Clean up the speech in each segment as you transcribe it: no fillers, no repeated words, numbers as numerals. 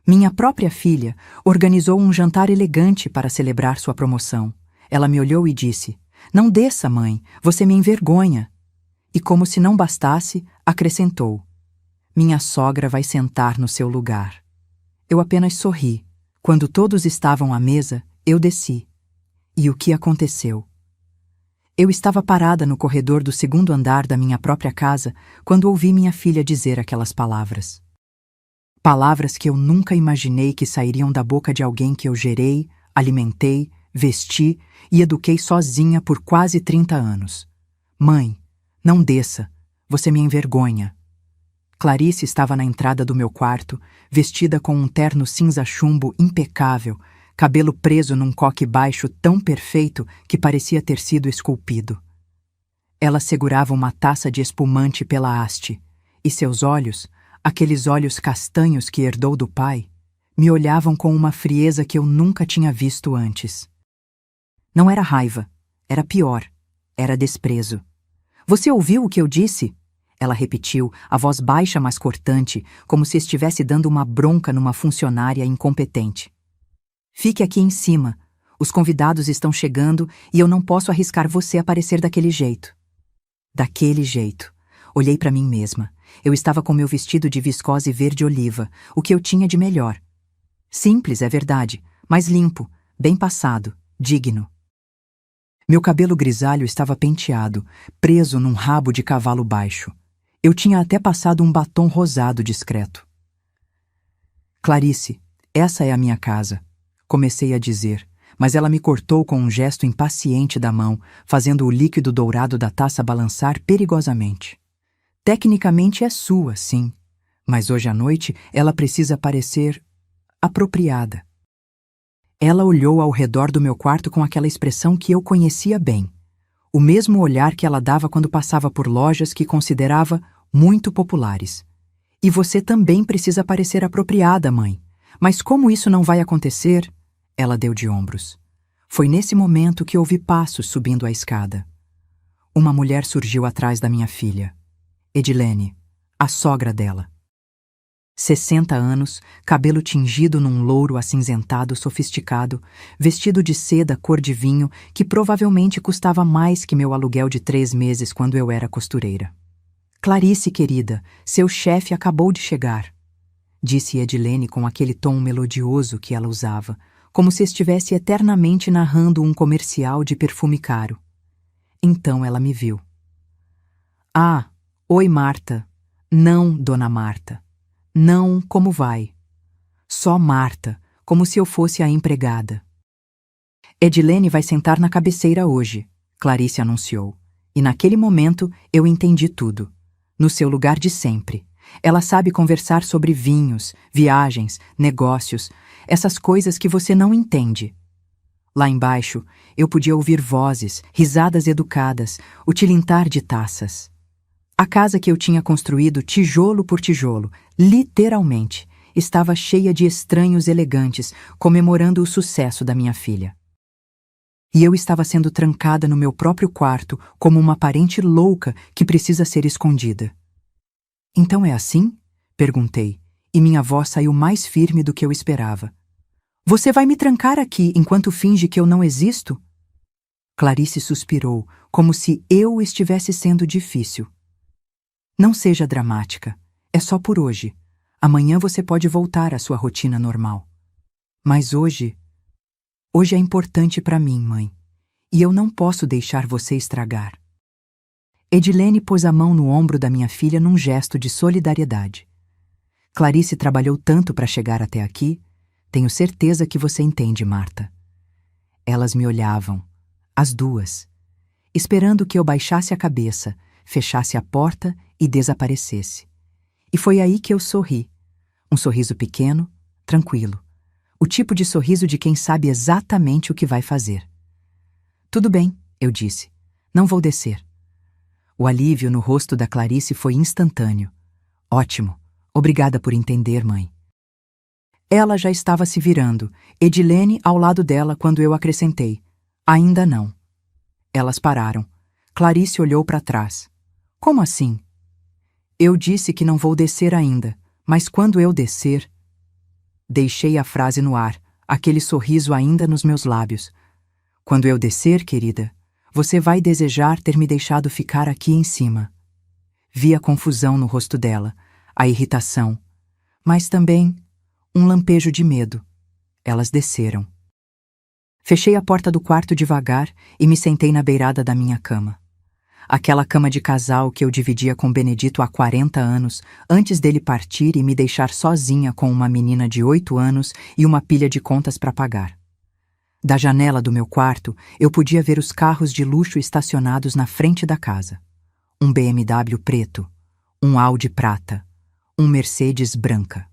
Minha própria filha organizou um jantar elegante para celebrar sua promoção. Ela me olhou e disse: "Não desça, mãe, você me envergonha." E como se não bastasse, acrescentou: "Minha sogra vai sentar no seu lugar." Eu apenas sorri. Quando todos estavam à mesa, eu desci. E o que aconteceu? Eu estava parada no corredor do segundo andar da minha própria casa quando ouvi minha filha dizer aquelas palavras. Palavras que eu nunca imaginei que sairiam da boca de alguém que eu gerei, alimentei, vesti e eduquei sozinha por quase 30 anos. "Mãe, não desça, você me envergonha." Clarice estava na entrada do meu quarto, vestida com um terno cinza chumbo impecável, cabelo preso num coque baixo tão perfeito que parecia ter sido esculpido. Ela segurava uma taça de espumante pela haste, e seus olhos, aqueles olhos castanhos que herdou do pai, me olhavam com uma frieza que eu nunca tinha visto antes. Não era raiva, era pior, era desprezo. "Você ouviu o que eu disse?" Ela repetiu, a voz baixa mas cortante, como se estivesse dando uma bronca numa funcionária incompetente. "Fique aqui em cima. Os convidados estão chegando e eu não posso arriscar você aparecer daquele jeito." Daquele jeito. Olhei para mim mesma. Eu estava com meu vestido de viscose verde-oliva, o que eu tinha de melhor. Simples, é verdade, mas limpo, bem passado, digno. Meu cabelo grisalho estava penteado, preso num rabo de cavalo baixo. Eu tinha até passado um batom rosado discreto. "Clarice, essa é a minha casa", comecei a dizer, mas ela me cortou com um gesto impaciente da mão, fazendo o líquido dourado da taça balançar perigosamente. "Tecnicamente é sua, sim, mas hoje à noite ela precisa parecer apropriada." Ela olhou ao redor do meu quarto com aquela expressão que eu conhecia bem, o mesmo olhar que ela dava quando passava por lojas que considerava muito populares. "E você também precisa parecer apropriada, mãe. Mas como isso não vai acontecer?" Ela deu de ombros. Foi nesse momento que ouvi passos subindo a escada. Uma mulher surgiu atrás da minha filha. Edilene, a sogra dela. 60 anos, cabelo tingido num louro acinzentado sofisticado, vestido de seda cor de vinho que provavelmente custava mais que meu aluguel de 3 meses quando eu era costureira. "Clarice, querida, seu chefe acabou de chegar", disse Edilene com aquele tom melodioso que ela usava, como se estivesse eternamente narrando um comercial de perfume caro. Então ela me viu. "Ah, oi, Marta." "Não, dona Marta." "Não, como vai?" "Só Marta, como se eu fosse a empregada." "Edilene vai sentar na cabeceira hoje", Clarice anunciou. E naquele momento eu entendi tudo. No seu lugar de sempre. Ela sabe conversar sobre vinhos, viagens, negócios, essas coisas que você não entende. Lá embaixo, eu podia ouvir vozes, risadas educadas, o tilintar de taças. A casa que eu tinha construído tijolo por tijolo, literalmente, estava cheia de estranhos elegantes, comemorando o sucesso da minha filha. E eu estava sendo trancada no meu próprio quarto como uma parente louca que precisa ser escondida. "Então é assim?" perguntei, e minha voz saiu mais firme do que eu esperava. "Você vai me trancar aqui enquanto finge que eu não existo?" Clarice suspirou, como se eu estivesse sendo difícil. "Não seja dramática. É só por hoje. Amanhã você pode voltar à sua rotina normal. Mas hoje é importante para mim, mãe. E eu não posso deixar você estragar." Edilene pôs a mão no ombro da minha filha num gesto de solidariedade. "Clarice trabalhou tanto para chegar até aqui. Tenho certeza que você entende, Marta." Elas me olhavam, as duas, esperando que eu baixasse a cabeça, fechasse a porta e desaparecesse. E foi aí que eu sorri. Um sorriso pequeno, tranquilo. O tipo de sorriso de quem sabe exatamente o que vai fazer. "Tudo bem", eu disse. "Não vou descer." O alívio no rosto da Clarice foi instantâneo. "Ótimo. Obrigada por entender, mãe." Ela já estava se virando, Edilene ao lado dela quando eu acrescentei: "Ainda não." Elas pararam. Clarice olhou para trás. "Como assim?" "Eu disse que não vou descer ainda, mas quando eu descer..." Deixei a frase no ar, aquele sorriso ainda nos meus lábios. Quando eu descer, querida, você vai desejar ter me deixado ficar aqui em cima. Vi a confusão no rosto dela, a irritação, mas também um lampejo de medo. Elas desceram. Fechei a porta do quarto devagar e me sentei na beirada da minha cama. Aquela cama de casal que eu dividia com Benedito há 40 anos, antes dele partir e me deixar sozinha com uma menina de 8 anos e uma pilha de contas para pagar. Da janela do meu quarto, eu podia ver os carros de luxo estacionados na frente da casa. Um BMW preto, um Audi prata, um Mercedes branca.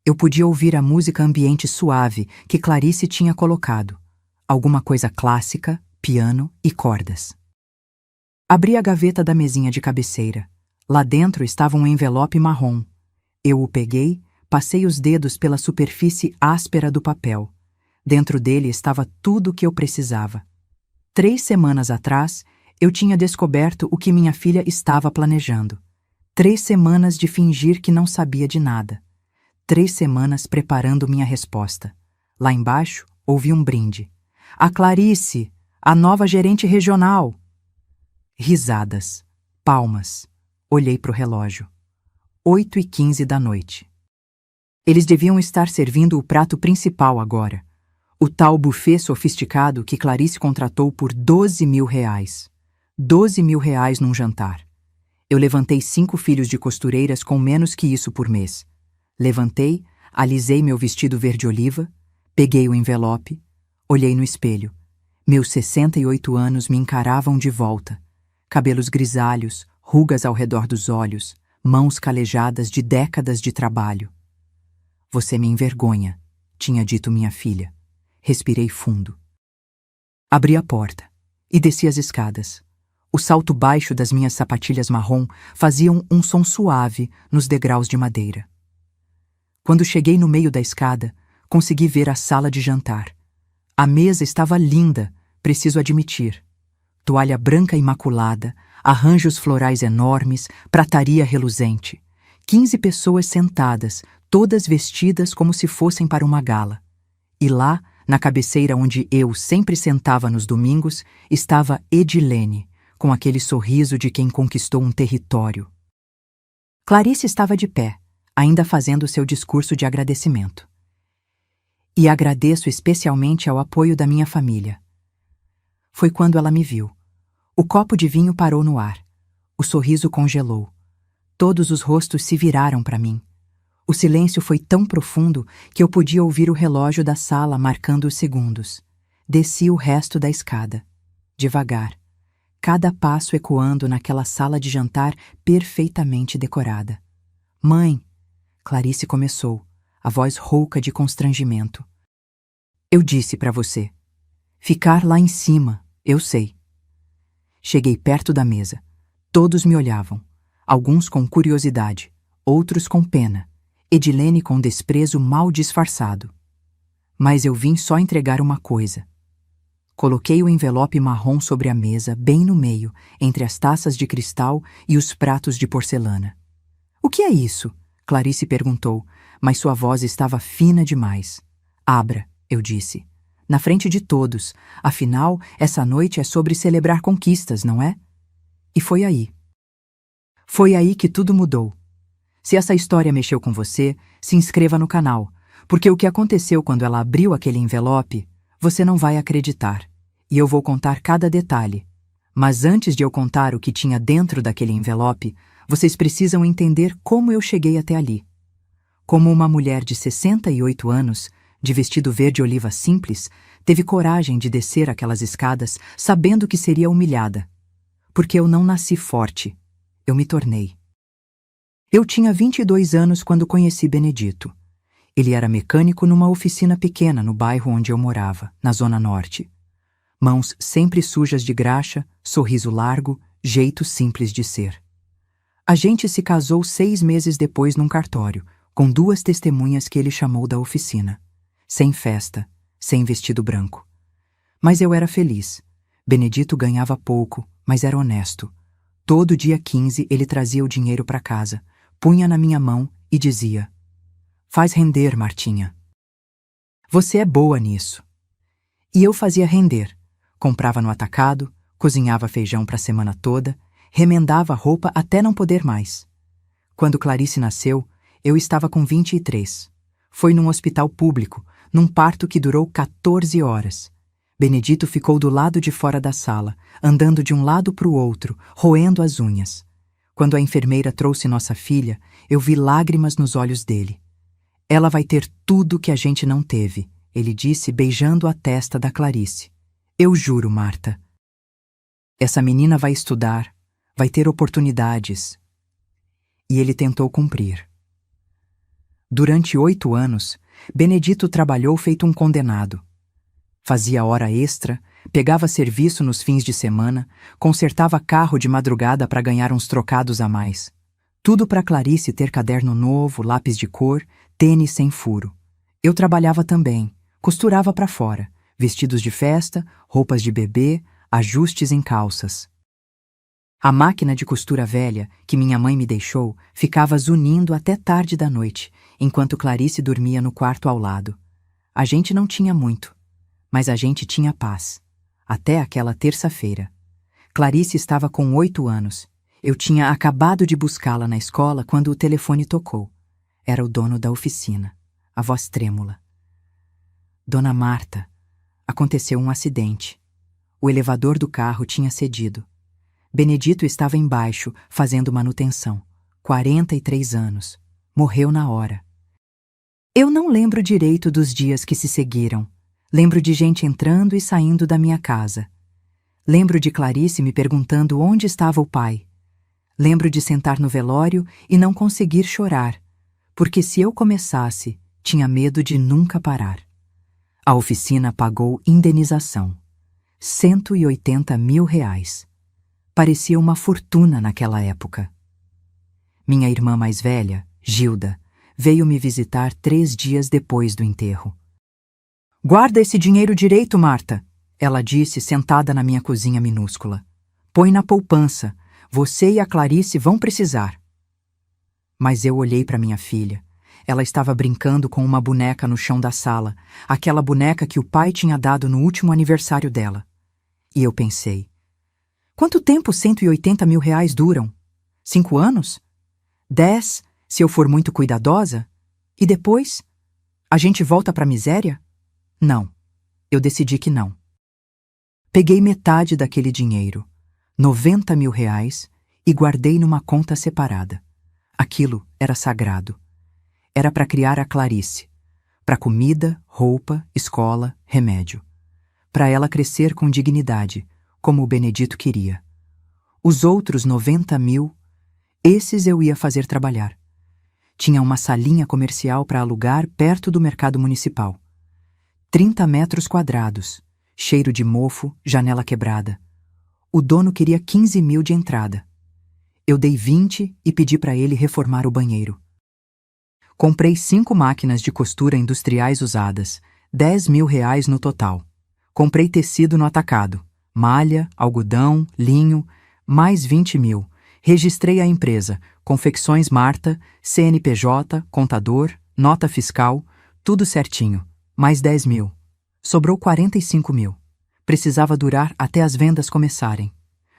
Eu podia ouvir a música ambiente suave que Clarice tinha colocado, alguma coisa clássica, piano e cordas. Abri a gaveta da mesinha de cabeceira. Lá dentro estava um envelope marrom. Eu o peguei, passei os dedos pela superfície áspera do papel. Dentro dele estava tudo o que eu precisava. 3 semanas atrás, eu tinha descoberto o que minha filha estava planejando. 3 semanas de fingir que não sabia de nada. 3 semanas preparando minha resposta. Lá embaixo, ouvi um brinde. A Clarice, a nova gerente regional! Risadas, palmas. Olhei para o relógio. 8h15 da noite. Eles deviam estar servindo o prato principal agora. O tal buffet sofisticado que Clarice contratou por R$12.000. R$12.000 num jantar. Eu levantei 5 filhos de costureiras com menos que isso por mês. Levantei, alisei meu vestido verde-oliva, peguei o envelope, olhei no espelho. Meus 68 anos me encaravam de volta. Cabelos grisalhos, rugas ao redor dos olhos, mãos calejadas de décadas de trabalho. Você me envergonha, tinha dito minha filha. Respirei fundo. Abri a porta e desci as escadas. O salto baixo das minhas sapatilhas marrom faziam um som suave nos degraus de madeira. Quando cheguei no meio da escada, consegui ver a sala de jantar. A mesa estava linda, preciso admitir. Toalha branca imaculada, arranjos florais enormes, prataria reluzente. 15 pessoas sentadas, todas vestidas como se fossem para uma gala. E lá, na cabeceira onde eu sempre sentava nos domingos, estava Edilene, com aquele sorriso de quem conquistou um território. Clarice estava de pé, ainda fazendo seu discurso de agradecimento. E agradeço especialmente ao apoio da minha família. Foi quando ela me viu. O copo de vinho parou no ar. O sorriso congelou. Todos os rostos se viraram para mim. O silêncio foi tão profundo que eu podia ouvir o relógio da sala marcando os segundos. Desci o resto da escada. Devagar. Cada passo ecoando naquela sala de jantar perfeitamente decorada. Mãe, Clarice começou, a voz rouca de constrangimento. Eu disse para você. Ficar lá em cima, eu sei. Cheguei perto da mesa. Todos me olhavam. Alguns com curiosidade, outros com pena. Edilene com desprezo mal disfarçado. Mas eu vim só entregar uma coisa. Coloquei o envelope marrom sobre a mesa, bem no meio, entre as taças de cristal e os pratos de porcelana. O que é isso? Clarice perguntou, mas sua voz estava fina demais. Abra, eu disse. Na frente de todos, afinal, essa noite é sobre celebrar conquistas, não é? E foi aí. Foi aí que tudo mudou. Se essa história mexeu com você, se inscreva no canal, porque o que aconteceu quando ela abriu aquele envelope, você não vai acreditar. E eu vou contar cada detalhe. Mas antes de eu contar o que tinha dentro daquele envelope, vocês precisam entender como eu cheguei até ali. Como uma mulher de 68 anos, de vestido verde-oliva simples, teve coragem de descer aquelas escadas sabendo que seria humilhada. Porque eu não nasci forte, eu me tornei. Eu tinha 22 anos quando conheci Benedito. Ele era mecânico numa oficina pequena no bairro onde eu morava, na Zona Norte. Mãos sempre sujas de graxa, sorriso largo, jeito simples de ser. A gente se casou 6 meses depois num cartório, com 2 testemunhas que ele chamou da oficina. Sem festa, sem vestido branco. Mas eu era feliz. Benedito ganhava pouco, mas era honesto. Todo dia 15 ele trazia o dinheiro para casa, punha na minha mão e dizia: Faz render, Martinha. Você é boa nisso. E eu fazia render. Comprava no atacado, cozinhava feijão para a semana toda, remendava a roupa até não poder mais. Quando Clarice nasceu, eu estava com 23. Foi num hospital público, num parto que durou 14 horas. Benedito ficou do lado de fora da sala, andando de um lado para o outro, roendo as unhas. Quando a enfermeira trouxe nossa filha, eu vi lágrimas nos olhos dele. Ela vai ter tudo que a gente não teve, ele disse, beijando a testa da Clarice. Eu juro, Marta. Essa menina vai estudar, vai ter oportunidades. E ele tentou cumprir. Durante 8 anos, Benedito trabalhou feito um condenado. Fazia hora extra, pegava serviço nos fins de semana, consertava carro de madrugada para ganhar uns trocados a mais. Tudo para Clarice ter caderno novo, lápis de cor, tênis sem furo. Eu trabalhava também, costurava para fora, vestidos de festa, roupas de bebê, ajustes em calças. A máquina de costura velha, que minha mãe me deixou, ficava zunindo até tarde da noite, enquanto Clarice dormia no quarto ao lado. A gente não tinha muito, mas a gente tinha paz. Até aquela terça-feira. Clarice estava com 8 anos. Eu tinha acabado de buscá-la na escola quando o telefone tocou. Era o dono da oficina, a voz trêmula. Dona Marta, aconteceu um acidente. O elevador do carro tinha cedido. Benedito estava embaixo, fazendo manutenção. 43 anos. Morreu na hora. Eu não lembro direito dos dias que se seguiram. Lembro de gente entrando e saindo da minha casa. Lembro de Clarice me perguntando onde estava o pai. Lembro de sentar no velório e não conseguir chorar, porque se eu começasse, tinha medo de nunca parar. A oficina pagou indenização. 180 mil reais. Parecia uma fortuna naquela época. Minha irmã mais velha, Gilda, veio me visitar 3 dias depois do enterro. Guarda esse dinheiro direito, Marta, ela disse, sentada na minha cozinha minúscula. Põe na poupança, você e a Clarice vão precisar. Mas eu olhei para minha filha. Ela estava brincando com uma boneca no chão da sala, aquela boneca que o pai tinha dado no último aniversário dela. E eu pensei, quanto tempo 180 mil reais duram? 5 anos? 10, se eu for muito cuidadosa? E depois? A gente volta para a miséria? Não, eu decidi que não. Peguei metade daquele dinheiro, 90 mil reais, e guardei numa conta separada. Aquilo era sagrado. Era para criar a Clarice, para comida, roupa, escola, remédio. Para ela crescer com dignidade, como o Benedito queria. Os outros 90 mil, esses eu ia fazer trabalhar. Tinha uma salinha comercial para alugar perto do mercado municipal. 30 metros quadrados, cheiro de mofo, janela quebrada. O dono queria 15 mil de entrada. Eu dei 20 e pedi para ele reformar o banheiro. Comprei 5 máquinas de costura industriais usadas, 10 mil reais no total. Comprei tecido no atacado, malha, algodão, linho, mais 20 mil. Registrei a empresa, Confecções Marta, CNPJ, contador, nota fiscal, tudo certinho. Mais 10 mil. Sobrou 45 mil. Precisava durar até as vendas começarem.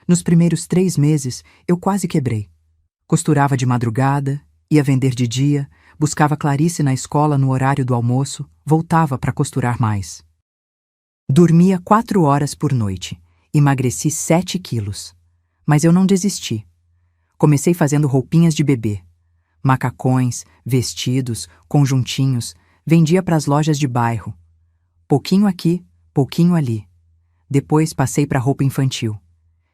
Nos primeiros 3 meses, eu quase quebrei. Costurava de madrugada, ia vender de dia, buscava Clarice na escola no horário do almoço, voltava para costurar mais. Dormia 4 horas por noite. Emagreci 7 quilos. Mas eu não desisti. Comecei fazendo roupinhas de bebê. Macacões, vestidos, conjuntinhos, vendia para as lojas de bairro. Pouquinho aqui, pouquinho ali. Depois passei para roupa infantil.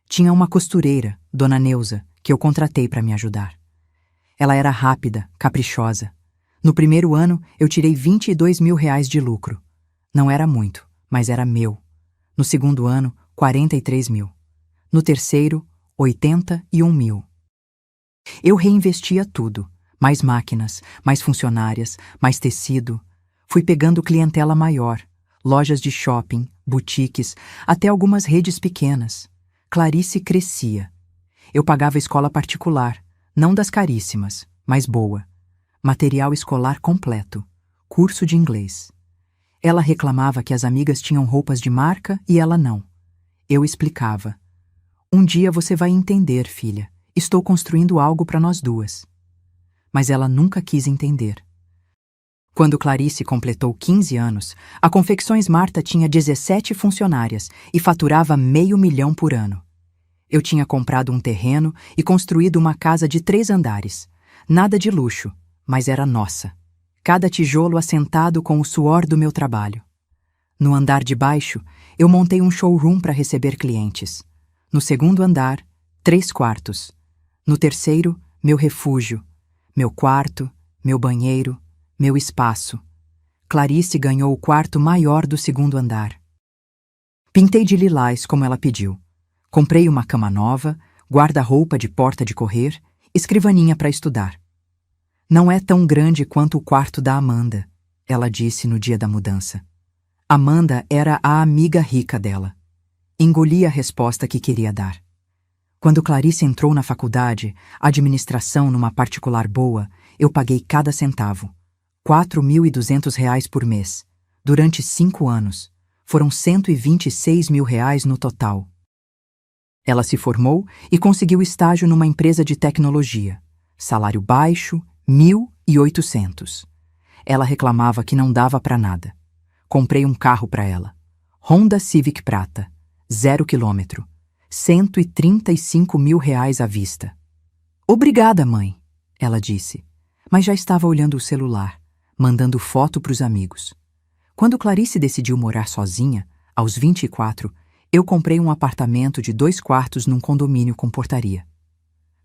Tinha uma costureira, Dona Neuza, que eu contratei para me ajudar. Ela era rápida, caprichosa. No primeiro ano, eu tirei 22 mil reais de lucro. Não era muito, mas era meu. No segundo ano, 43 mil. No terceiro, 81 mil. Eu reinvestia tudo. Mais máquinas, mais funcionárias, mais tecido. Fui pegando clientela maior, lojas de shopping, boutiques, até algumas redes pequenas. Clarice crescia. Eu pagava escola particular, não das caríssimas, mas boa. material escolar completo, curso de inglês. Ela reclamava que as amigas tinham roupas de marca e ela não. Eu explicava. Um dia você vai entender, filha. Estou construindo algo para nós duas. Mas ela nunca quis entender. Quando Clarice completou 15 anos, a Confecções Marta tinha 17 funcionárias e faturava R$500.000 por ano. Eu tinha comprado um terreno e construído uma casa de 3 andares. Nada de luxo, mas era nossa. Cada tijolo assentado com o suor do meu trabalho. No andar de baixo, eu montei um showroom para receber clientes. No segundo andar, 3 quartos. No terceiro, meu refúgio, meu quarto, meu banheiro, meu espaço. Clarice ganhou o quarto maior do segundo andar. Pintei de lilás como ela pediu. Comprei uma cama nova, guarda-roupa de porta de correr, escrivaninha para estudar. Não é tão grande quanto o quarto da Amanda, ela disse no dia da mudança. Amanda era a amiga rica dela. Engoli a resposta que queria dar. Quando Clarice entrou na faculdade, administração numa particular boa, eu paguei cada centavo. R$4.200 por mês. Durante 5 anos. Foram R$126.000 no total. Ela se formou e conseguiu estágio numa empresa de tecnologia. Salário baixo, 1.800. Ela reclamava que não dava para nada. Comprei um carro para ela. Honda Civic Prata. 0 quilômetro. R$135.000 à vista. Obrigada, mãe, ela disse, mas já estava olhando o celular, mandando foto para os amigos. Quando Clarice decidiu morar sozinha, aos 24, eu comprei um apartamento de 2 quartos num condomínio com portaria.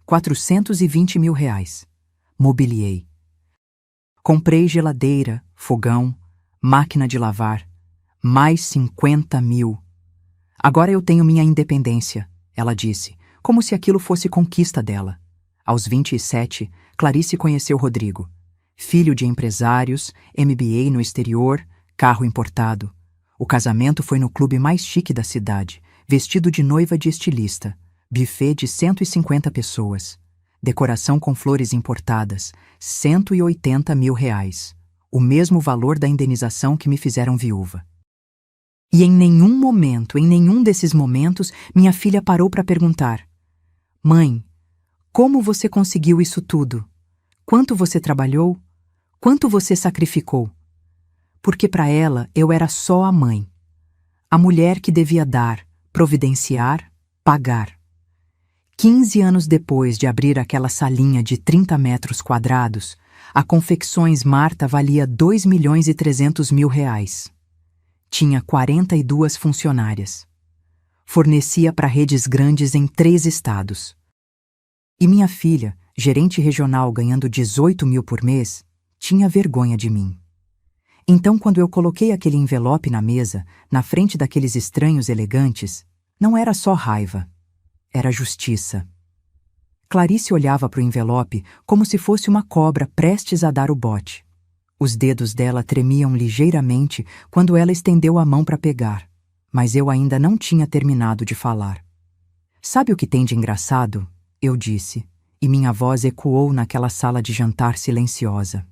R$420.000. Mobiliei. Comprei geladeira, fogão, máquina de lavar. Mais 50.000. Agora eu tenho minha independência, ela disse, como se aquilo fosse conquista dela. Aos 27, Clarice conheceu Rodrigo. Filho de empresários, MBA no exterior, carro importado. O casamento foi no clube mais chique da cidade, vestido de noiva de estilista, buffet de 150 pessoas. Decoração com flores importadas, R$180.000, o mesmo valor da indenização que me fizeram viúva. E em nenhum desses momentos, minha filha parou para perguntar: Mãe, como você conseguiu isso tudo? Quanto você trabalhou? Quanto você sacrificou? Porque para ela eu era só a mãe. A mulher que devia dar, providenciar, pagar. 15 anos depois de abrir aquela salinha de 30 metros quadrados, a Confecções Marta valia R$2.300.000. Tinha 42 funcionárias. Fornecia para redes grandes em 3 estados. E minha filha, gerente regional ganhando 18.000 por mês, tinha vergonha de mim. Então, quando eu coloquei aquele envelope na mesa, na frente daqueles estranhos elegantes, não era só raiva. Era justiça. Clarice olhava para o envelope como se fosse uma cobra prestes a dar o bote. Os dedos dela tremiam ligeiramente quando ela estendeu a mão para pegar, mas eu ainda não tinha terminado de falar. Sabe o que tem de engraçado? Eu disse, e minha voz ecoou naquela sala de jantar silenciosa.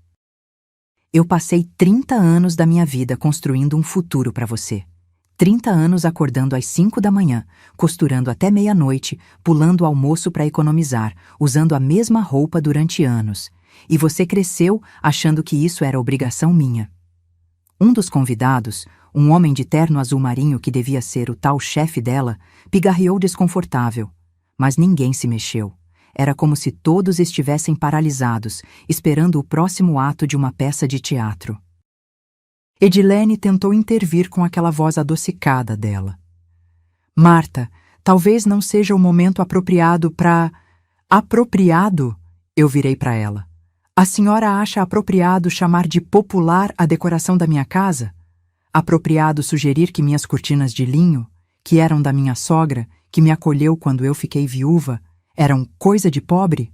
Eu passei 30 anos da minha vida construindo um futuro para você. 30 anos acordando às 5 da manhã, costurando até meia-noite, pulando o almoço para economizar, usando a mesma roupa durante anos. E você cresceu achando que isso era obrigação minha. Um dos convidados, um homem de terno azul marinho que devia ser o tal chefe dela, pigarreou desconfortável. Mas ninguém se mexeu. Era como se todos estivessem paralisados, esperando o próximo ato de uma peça de teatro. Edilene tentou intervir com aquela voz adocicada dela. Marta, talvez não seja o momento apropriado para... Apropriado? Eu virei para ela. A senhora acha apropriado chamar de popular a decoração da minha casa? Apropriado sugerir que minhas cortinas de linho, que eram da minha sogra, que me acolheu quando eu fiquei viúva, eram coisa de pobre?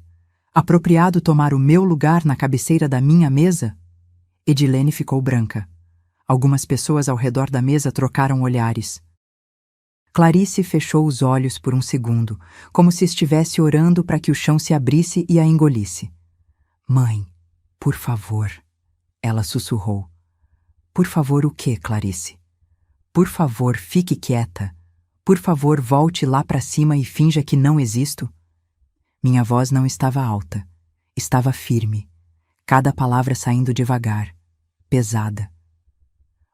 Apropriado tomar o meu lugar na cabeceira da minha mesa? Edilene ficou branca. Algumas pessoas ao redor da mesa trocaram olhares. Clarice fechou os olhos por um segundo, como se estivesse orando para que o chão se abrisse e a engolisse. Mãe, Por favor, ela sussurrou. Por favor, o quê, Clarice? Por favor, fique quieta. Por favor, volte lá para cima e finja que não existo. Minha voz não estava alta, estava firme, cada palavra saindo devagar, pesada.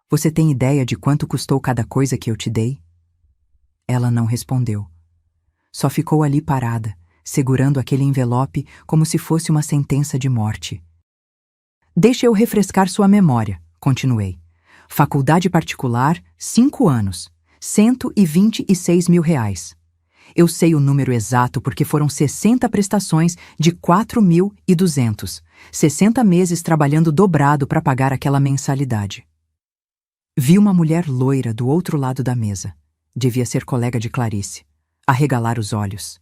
Você tem ideia de quanto custou cada coisa que eu te dei? Ela não respondeu. Só ficou ali parada, segurando aquele envelope como se fosse uma sentença de morte. Deixe eu refrescar sua memória, continuei. Faculdade particular, 5 anos, R$ 126 mil. Eu sei o número exato porque foram 60 prestações de 4.200, 60 meses trabalhando dobrado para pagar aquela mensalidade. Vi uma mulher loira do outro lado da mesa. Devia ser colega de Clarice. Arregalar os olhos.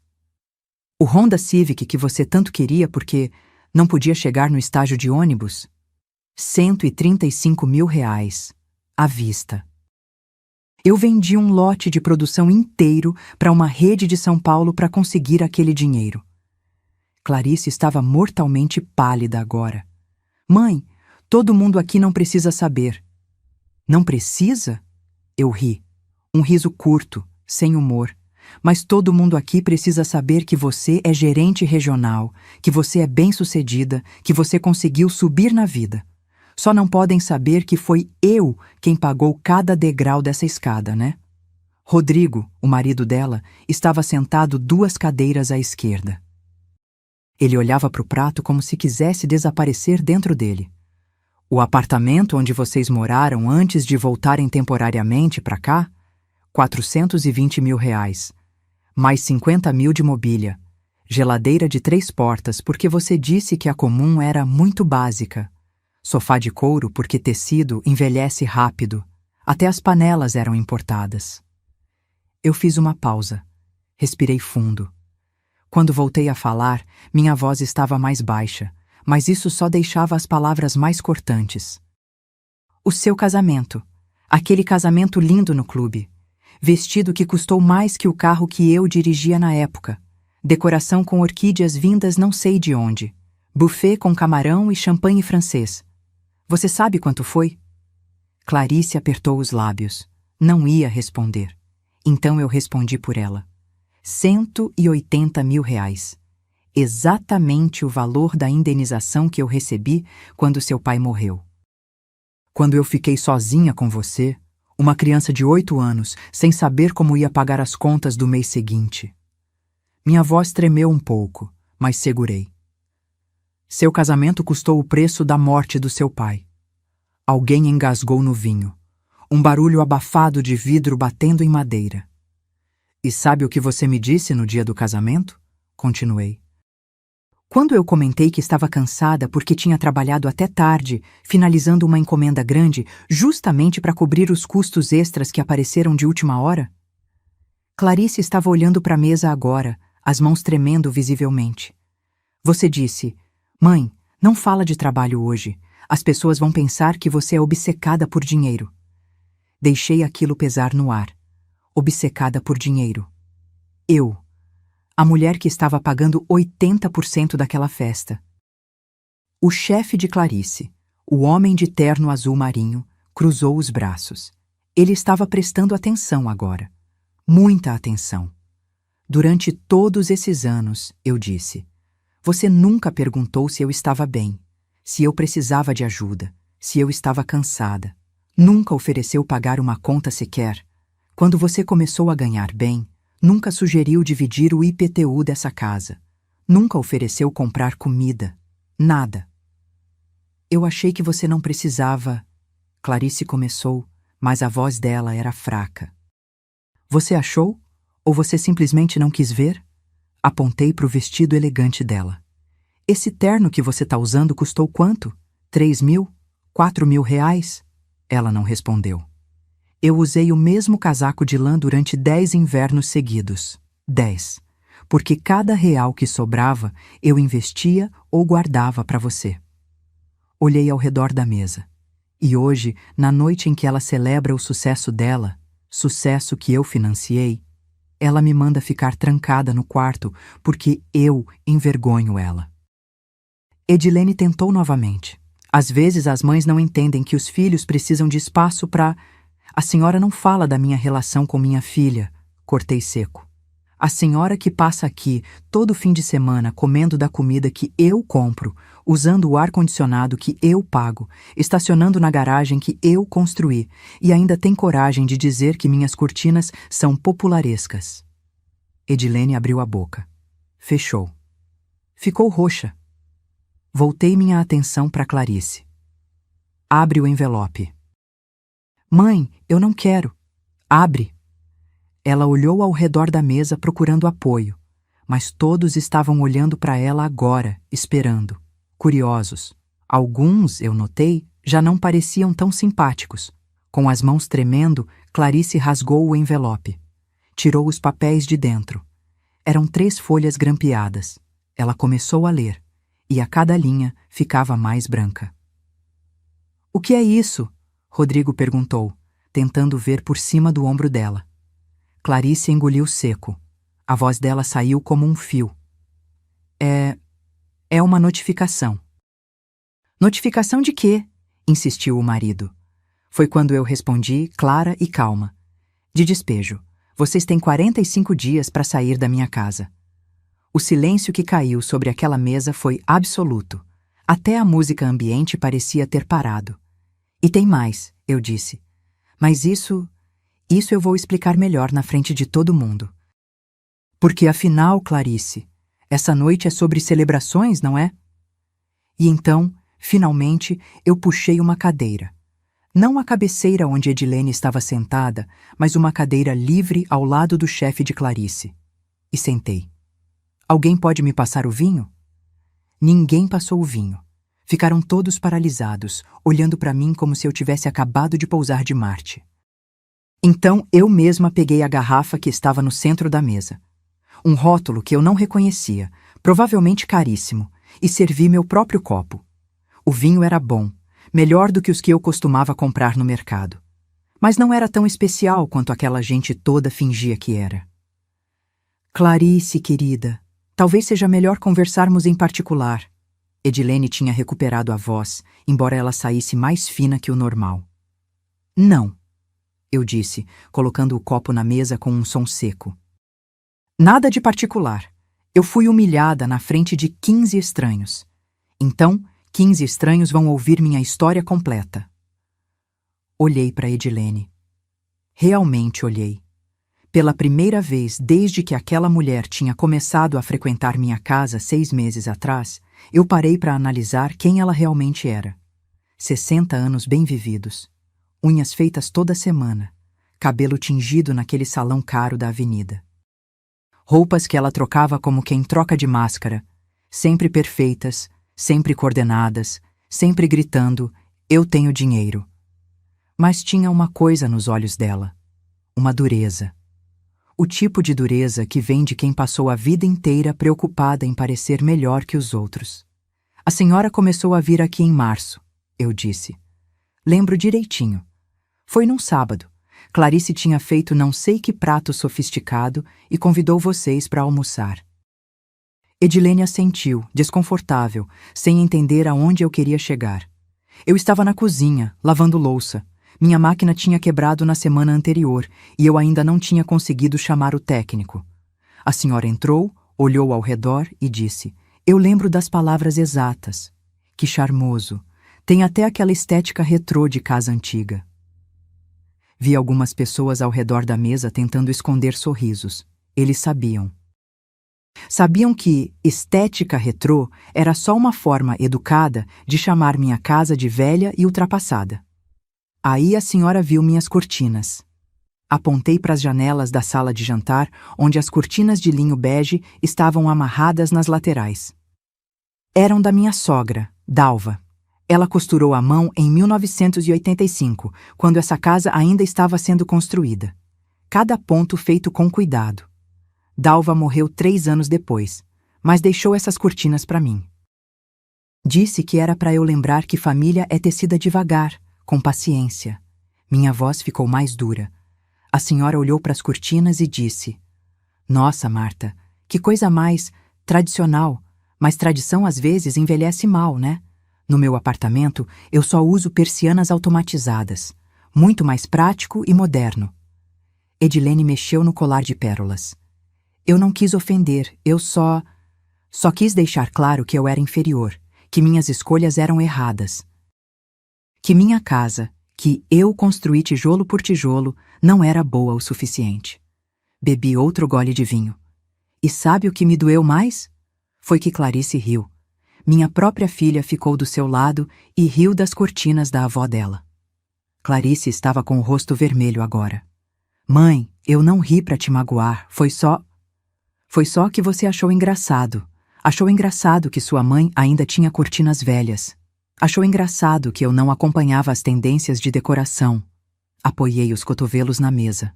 O Honda Civic que você tanto queria porque não podia chegar no estágio de ônibus? R$ 135 mil, à vista. Eu vendi um lote de produção inteiro para uma rede de São Paulo para conseguir aquele dinheiro. Clarice estava mortalmente pálida agora. Mãe, todo mundo aqui não precisa saber. Não precisa? Eu ri. Um riso curto, sem humor. Mas todo mundo aqui precisa saber que você é gerente regional, que você é bem-sucedida, que você conseguiu subir na vida. Só não podem saber que foi eu quem pagou cada degrau dessa escada, né? Rodrigo, o marido dela, estava sentado 2 cadeiras à esquerda. Ele olhava para o prato como se quisesse desaparecer dentro dele. O apartamento onde vocês moraram antes de voltarem temporariamente para cá? R$ 420 mil. Mais 50 mil de mobília. Geladeira de 3 portas porque você disse que a comum era muito básica. Sofá de couro porque tecido envelhece rápido. Até as panelas eram importadas. Eu fiz uma pausa. Respirei fundo. Quando voltei a falar, minha voz estava mais baixa, mas isso só deixava as palavras mais cortantes. O seu casamento. Aquele casamento lindo no clube. Vestido que custou mais que o carro que eu dirigia na época. Decoração com orquídeas vindas não sei de onde. Buffet com camarão e champanhe francês. Você sabe quanto foi? Clarice apertou os lábios. Não ia responder. Então eu respondi por ela. R$ 180 mil. Exatamente o valor da indenização que eu recebi quando seu pai morreu. Quando eu fiquei sozinha com você, uma criança de 8 anos, sem saber como ia pagar as contas do mês seguinte. Minha voz tremeu um pouco, mas segurei. Seu casamento custou o preço da morte do seu pai. Alguém engasgou no vinho. Um barulho abafado de vidro batendo em madeira. E sabe o que você me disse no dia do casamento? Continuei. Quando eu comentei que estava cansada porque tinha trabalhado até tarde, finalizando uma encomenda grande, justamente para cobrir os custos extras que apareceram de última hora? Clarice estava olhando para a mesa agora, as mãos tremendo visivelmente. Você disse, mãe, não fala de trabalho hoje. As pessoas vão pensar que você é obcecada por dinheiro. Deixei aquilo pesar no ar. Obcecada por dinheiro. Eu. A mulher que estava pagando 80% daquela festa. O chefe de Clarice, o homem de terno azul marinho, cruzou os braços. Ele estava prestando atenção agora. Muita atenção. Durante todos esses anos, eu disse, você nunca perguntou se eu estava bem, se eu precisava de ajuda, se eu estava cansada. Nunca ofereceu pagar uma conta sequer. Quando você começou a ganhar bem, nunca sugeriu dividir o IPTU dessa casa. Nunca ofereceu comprar comida. Nada. Eu achei que você não precisava. Clarice começou, mas a voz dela era fraca. Você achou? Ou você simplesmente não quis ver? Apontei para o vestido elegante dela. Esse terno que você está usando custou quanto? 3 mil? 4 mil reais? Ela não respondeu. Eu usei o mesmo casaco de lã durante 10 invernos seguidos. 10. Porque cada real que sobrava, eu investia ou guardava para você. Olhei ao redor da mesa. E hoje, na noite em que ela celebra o sucesso dela, sucesso que eu financiei, ela me manda ficar trancada no quarto porque eu envergonho ela. Edilene tentou novamente. Às vezes as mães não entendem que os filhos precisam de espaço para... A senhora não fala da minha relação com minha filha, cortei seco. A senhora que passa aqui todo fim de semana comendo da comida que eu compro, usando o ar-condicionado que eu pago, estacionando na garagem que eu construí e ainda tem coragem de dizer que minhas cortinas são popularescas. Edilene abriu a boca. Fechou. Ficou roxa. Voltei minha atenção para Clarice. Abre o envelope. Mãe, eu não quero. Abre. Ela olhou ao redor da mesa procurando apoio, mas todos estavam olhando para ela agora, esperando, curiosos. Alguns, eu notei, já não pareciam tão simpáticos. Com as mãos tremendo, Clarice rasgou o envelope. Tirou os papéis de dentro. Eram 3 folhas grampeadas. Ela começou a ler, e a cada linha ficava mais branca. O que é isso? Rodrigo perguntou, tentando ver por cima do ombro dela. Clarice engoliu seco. A voz dela saiu como um fio. É uma notificação. Notificação de quê? Insistiu o marido. Foi quando eu respondi, clara e calma. De despejo. Vocês têm 45 dias para sair da minha casa. O silêncio que caiu sobre aquela mesa foi absoluto. Até a música ambiente parecia ter parado. E tem mais, eu disse. Mas isso eu vou explicar melhor na frente de todo mundo. Porque afinal, Clarice, essa noite é sobre celebrações, não é? E então, finalmente, eu puxei uma cadeira. Não a cabeceira onde Edilene estava sentada, mas uma cadeira livre ao lado do chefe de Clarice. E sentei. Alguém pode me passar o vinho? Ninguém passou o vinho. Ficaram todos paralisados, olhando para mim como se eu tivesse acabado de pousar de Marte. Então eu mesma peguei a garrafa que estava no centro da mesa. Um rótulo que eu não reconhecia, provavelmente caríssimo, e servi meu próprio copo. O vinho era bom, melhor do que os que eu costumava comprar no mercado. Mas não era tão especial quanto aquela gente toda fingia que era. Clarice, querida, talvez seja melhor conversarmos em particular. Edilene tinha recuperado a voz, embora ela saísse mais fina que o normal. Não. Eu disse, colocando o copo na mesa com um som seco. Nada de particular. Eu fui humilhada na frente de 15 estranhos. Então, 15 estranhos vão ouvir minha história completa. Olhei para Edilene. Realmente olhei. Pela primeira vez desde que aquela mulher tinha começado a frequentar minha casa 6 meses atrás, eu parei para analisar quem ela realmente era. 60 anos bem vividos. Unhas feitas toda semana, cabelo tingido naquele salão caro da avenida. Roupas que ela trocava como quem troca de máscara, sempre perfeitas, sempre coordenadas, sempre gritando, eu tenho dinheiro. Mas tinha uma coisa nos olhos dela, uma dureza. O tipo de dureza que vem de quem passou a vida inteira preocupada em parecer melhor que os outros. A senhora começou a vir aqui em março, eu disse. Lembro direitinho. Foi num sábado. Clarice tinha feito não sei que prato sofisticado e convidou vocês para almoçar. Edilene assentiu, desconfortável, sem entender aonde eu queria chegar. Eu estava na cozinha, lavando louça. Minha máquina tinha quebrado na semana anterior e eu ainda não tinha conseguido chamar o técnico. A senhora entrou, olhou ao redor e disse, eu lembro das palavras exatas. Que charmoso. Tem até aquela estética retrô de casa antiga. Vi algumas pessoas ao redor da mesa tentando esconder sorrisos. Eles sabiam. Sabiam que estética retrô era só uma forma educada de chamar minha casa de velha e ultrapassada. Aí a senhora viu minhas cortinas. Apontei para as janelas da sala de jantar, onde as cortinas de linho bege estavam amarradas nas laterais. Eram da minha sogra, Dalva. Ela costurou à mão em 1985, quando essa casa ainda estava sendo construída. Cada ponto feito com cuidado. Dalva morreu 3 anos depois, mas deixou essas cortinas para mim. Disse que era para eu lembrar que família é tecida devagar, com paciência. Minha voz ficou mais dura. A senhora olhou para as cortinas e disse, nossa, Marta, que coisa mais tradicional, Mas tradição às vezes envelhece mal, né? No meu apartamento, eu só uso persianas automatizadas. Muito mais prático e moderno. Edilene mexeu no colar de pérolas. Eu não quis ofender, eu só quis deixar claro que eu era inferior, que minhas escolhas eram erradas. Que minha casa, que eu construí tijolo por tijolo, não era boa o suficiente. Bebi outro gole de vinho. E sabe o que me doeu mais? Foi que Clarice riu. Minha própria filha ficou do seu lado e riu das cortinas da avó dela. Clarice estava com o rosto vermelho agora. Mãe, eu não ri para te magoar, foi só que você achou engraçado. Achou engraçado que sua mãe ainda tinha cortinas velhas. Achou engraçado que eu não acompanhava as tendências de decoração. Apoiei os cotovelos na mesa.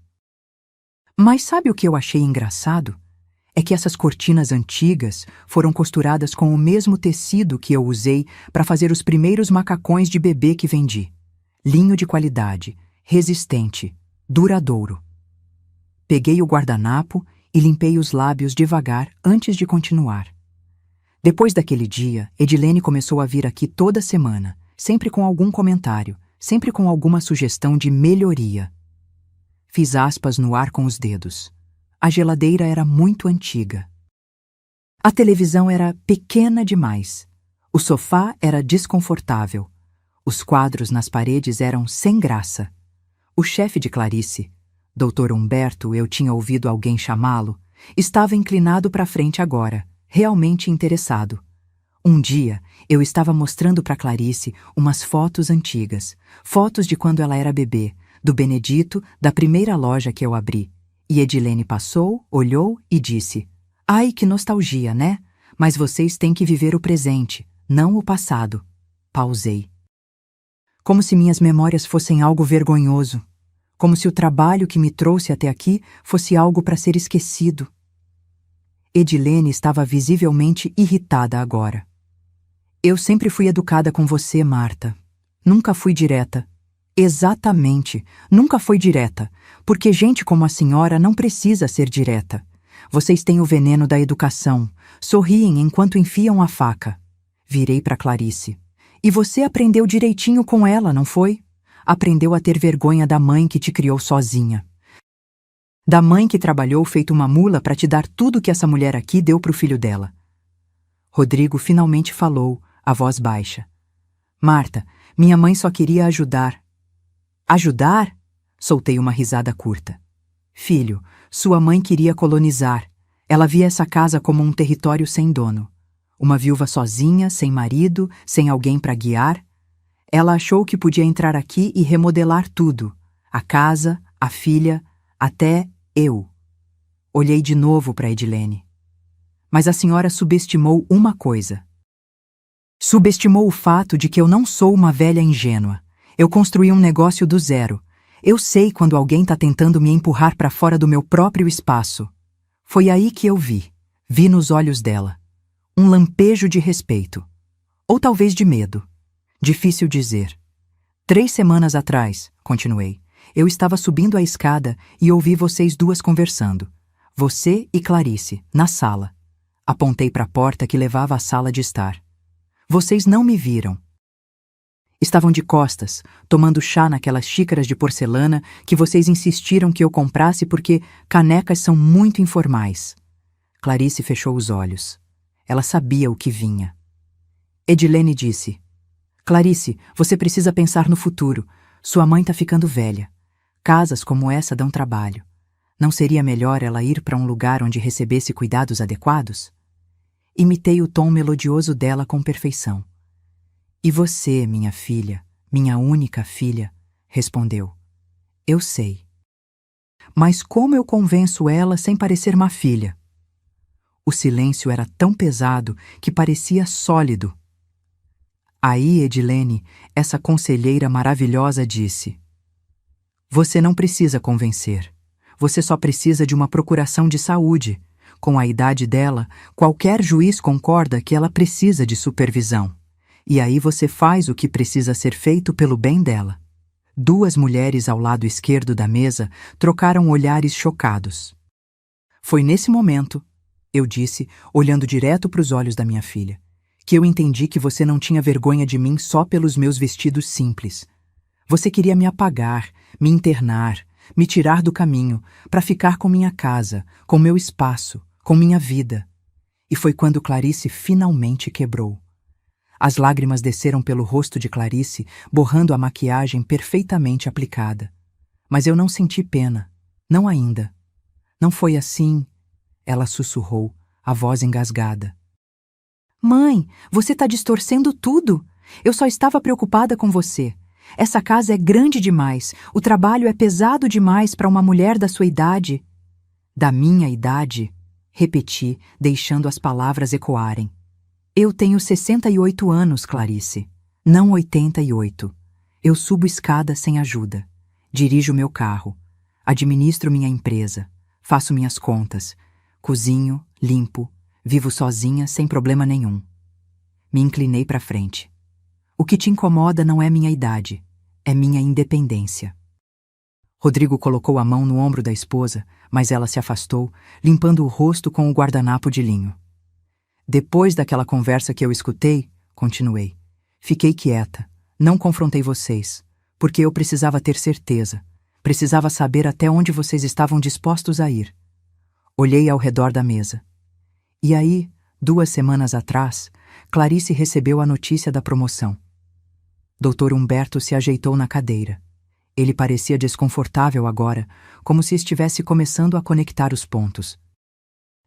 Mas sabe o que eu achei engraçado? É que essas cortinas antigas foram costuradas com o mesmo tecido que eu usei para fazer os primeiros macacões de bebê que vendi. Linho de qualidade, resistente, duradouro. Peguei o guardanapo e limpei os lábios devagar antes de continuar. Depois daquele dia, Edilene começou a vir aqui toda semana, sempre com algum comentário, sempre com alguma sugestão de melhoria. Fiz aspas no ar com os dedos. A geladeira era muito antiga. A televisão era pequena demais. O sofá era desconfortável. Os quadros nas paredes eram sem graça. O chefe de Clarice, Dr. Humberto, eu tinha ouvido alguém chamá-lo, estava inclinado para frente agora, realmente interessado. Um dia, eu estava mostrando para Clarice umas fotos antigas, fotos de quando ela era bebê, do Benedito, da primeira loja que eu abri. E Edilene passou, olhou e disse: Ai, que nostalgia, né? Mas vocês têm que viver o presente, não o passado. Pausei. Como se minhas memórias fossem algo vergonhoso. Como se o trabalho que me trouxe até aqui fosse algo para ser esquecido. Edilene estava visivelmente irritada agora. Eu sempre fui educada com você, Marta. Nunca fui direta. Exatamente, nunca foi direta, porque gente como a senhora não precisa ser direta. Vocês têm o veneno da educação, sorriem enquanto enfiam a faca. Virei para Clarice. E você aprendeu direitinho com ela, não foi? Aprendeu a ter vergonha da mãe que te criou sozinha. Da mãe que trabalhou feito uma mula para te dar tudo que essa mulher aqui deu pro filho dela. Rodrigo finalmente falou, a voz baixa. Marta, minha mãe só queria ajudar. Ajudar? Soltei uma risada curta. Filho, sua mãe queria colonizar. Ela via essa casa como um território sem dono. Uma viúva sozinha, sem marido, sem alguém para guiar. Ela achou que podia entrar aqui e remodelar tudo. A casa, a filha, até eu. Olhei de novo para Edilene. Mas a senhora subestimou uma coisa. Subestimou o fato de que eu não sou uma velha ingênua. Eu construí um negócio do zero. Eu sei quando alguém está tentando me empurrar para fora do meu próprio espaço. Foi aí que eu vi. Vi nos olhos dela. Um lampejo de respeito. Ou talvez de medo. Difícil dizer. 3 semanas atrás, continuei, eu estava subindo a escada e ouvi vocês duas conversando. Você e Clarice, na sala. Apontei para a porta que levava à sala de estar. Vocês não me viram. Estavam de costas, tomando chá naquelas xícaras de porcelana que vocês insistiram que eu comprasse porque canecas são muito informais. Clarice fechou os olhos. Ela sabia o que vinha. Edilene disse: Clarice, você precisa pensar no futuro. Sua mãe está ficando velha. Casas como essa dão trabalho. Não seria melhor ela ir para um lugar onde recebesse cuidados adequados? Imitei o tom melodioso dela com perfeição. E você, minha filha, minha única filha, respondeu. Eu sei. Mas como eu convenço ela sem parecer má filha? O silêncio era tão pesado que parecia sólido. Aí, Edilene, essa conselheira maravilhosa disse: Você não precisa convencer. Você só precisa de uma procuração de saúde. Com a idade dela, qualquer juiz concorda que ela precisa de supervisão. E aí você faz o que precisa ser feito pelo bem dela. 2 mulheres ao lado esquerdo da mesa trocaram olhares chocados. Foi nesse momento, eu disse, olhando direto para os olhos da minha filha. Que eu entendi que você não tinha vergonha de mim só pelos meus vestidos simples. Você queria me apagar, me internar, me tirar do caminho, para ficar com minha casa, com meu espaço, com minha vida. E foi quando Clarice finalmente quebrou. As lágrimas desceram pelo rosto de Clarice, borrando a maquiagem perfeitamente aplicada. Mas eu não senti pena. Não ainda. Não foi assim, ela sussurrou, a voz engasgada. Mãe, você está distorcendo tudo. Eu só estava preocupada com você. Essa casa é grande demais, o trabalho é pesado demais para uma mulher da sua idade. Da minha idade, repeti, deixando as palavras ecoarem. Eu tenho 68 anos, Clarice, não 88. Eu subo escada sem ajuda. Dirijo meu carro. Administro minha empresa. Faço minhas contas. Cozinho, limpo. Vivo sozinha, sem problema nenhum. Me inclinei para frente. O que te incomoda não é minha idade, é minha independência. Rodrigo colocou a mão no ombro da esposa, mas ela se afastou, limpando o rosto com o guardanapo de linho. Depois daquela conversa que eu escutei, continuei, fiquei quieta, não confrontei vocês, porque eu precisava ter certeza, precisava saber até onde vocês estavam dispostos a ir. Olhei ao redor da mesa. E aí, 2 semanas atrás, Clarice recebeu a notícia da promoção. Dr. Humberto se ajeitou na cadeira. Ele parecia desconfortável agora, como se estivesse começando a conectar os pontos.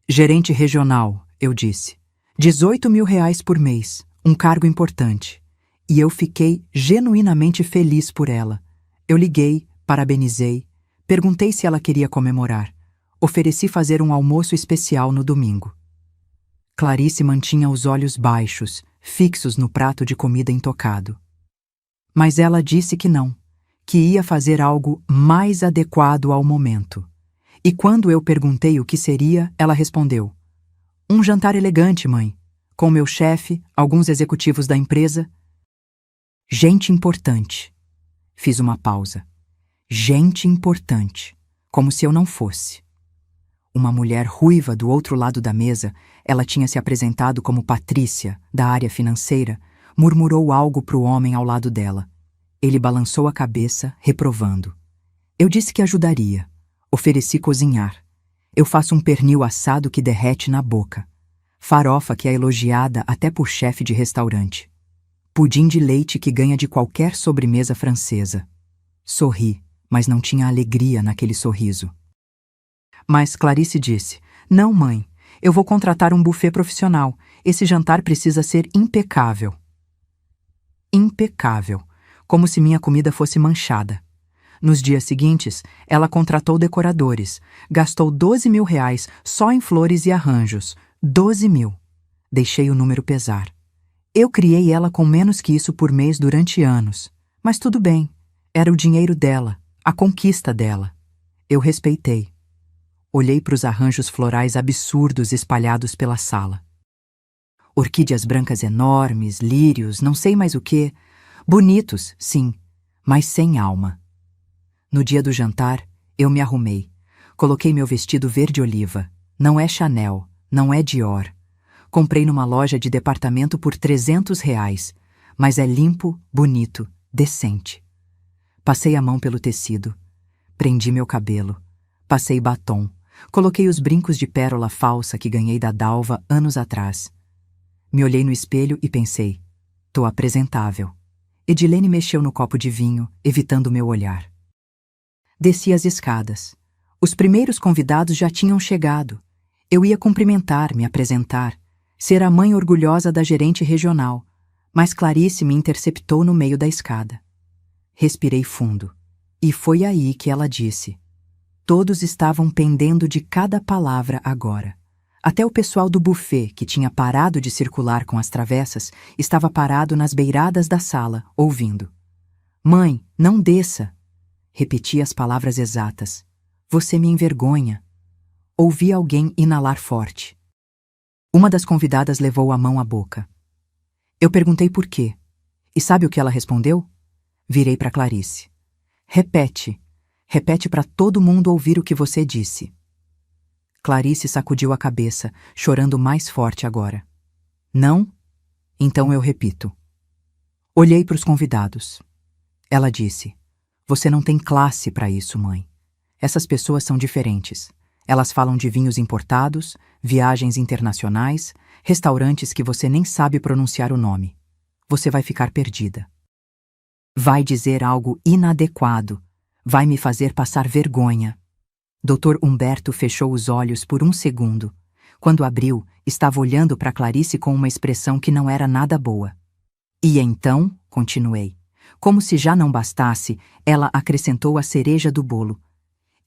Gerente regional, eu disse. 18 mil reais por mês, um cargo importante. E eu fiquei genuinamente feliz por ela. Eu liguei, parabenizei, perguntei se ela queria comemorar. Ofereci fazer um almoço especial no domingo. Clarice mantinha os olhos baixos, fixos no prato de comida intocado. Mas ela disse que não, que ia fazer algo mais adequado ao momento. E quando eu perguntei o que seria, ela respondeu: um jantar elegante, mãe, com meu chefe, alguns executivos da empresa. Gente importante. Fiz uma pausa. Gente importante, como se eu não fosse. Uma mulher ruiva do outro lado da mesa, ela tinha se apresentado como Patrícia, da área financeira, murmurou algo para o homem ao lado dela. Ele balançou a cabeça, reprovando. Eu disse que ajudaria. Ofereci cozinhar. Eu faço um pernil assado que derrete na boca. Farofa que é elogiada até por chefe de restaurante. Pudim de leite que ganha de qualquer sobremesa francesa. Sorri, mas não tinha alegria naquele sorriso. Mas Clarice disse, não, mãe, eu vou contratar um buffet profissional. Esse jantar precisa ser impecável. Impecável, como se minha comida fosse manchada. Nos dias seguintes, ela contratou decoradores, gastou 12 mil reais só em flores e arranjos. 12 mil. Deixei o número pesar. Eu criei ela com menos que isso por mês durante anos. Mas tudo bem, era o dinheiro dela, a conquista dela. Eu respeitei. Olhei para os arranjos florais absurdos espalhados pela sala. Orquídeas brancas enormes, lírios, não sei mais o quê. Bonitos, sim, mas sem alma. No dia do jantar, eu me arrumei. Coloquei meu vestido verde-oliva. Não é Chanel, não é Dior. Comprei numa loja de departamento por 300 reais, mas é limpo, bonito, decente. Passei a mão pelo tecido. Prendi meu cabelo. Passei batom. Coloquei os brincos de pérola falsa que ganhei da Dalva anos atrás. Me olhei no espelho e pensei, tô apresentável. Edilene mexeu no copo de vinho, evitando meu olhar. Desci as escadas. Os primeiros convidados já tinham chegado. Eu ia cumprimentar, me apresentar, ser a mãe orgulhosa da gerente regional, mas Clarice me interceptou no meio da escada. Respirei fundo. E foi aí que ela disse. Todos estavam pendendo de cada palavra agora. Até o pessoal do buffet, que tinha parado de circular com as travessas, estava parado nas beiradas da sala, ouvindo. Mãe, não desça. Repeti as palavras exatas. Você me envergonha. Ouvi alguém inalar forte. Uma das convidadas levou a mão à boca. Eu perguntei por quê. E sabe o que ela respondeu? Virei para Clarice. Repete. Repete para todo mundo ouvir o que você disse. Clarice sacudiu a cabeça, chorando mais forte agora. Não? Então eu repito. Olhei para os convidados. Ela disse: Você não tem classe para isso, mãe. Essas pessoas são diferentes. Elas falam de vinhos importados, viagens internacionais, restaurantes que você nem sabe pronunciar o nome. Você vai ficar perdida. Vai dizer algo inadequado. Vai me fazer passar vergonha. Dr. Humberto fechou os olhos por um segundo. Quando abriu, estava olhando para Clarice com uma expressão que não era nada boa. E então, continuei, como se já não bastasse, ela acrescentou a cereja do bolo.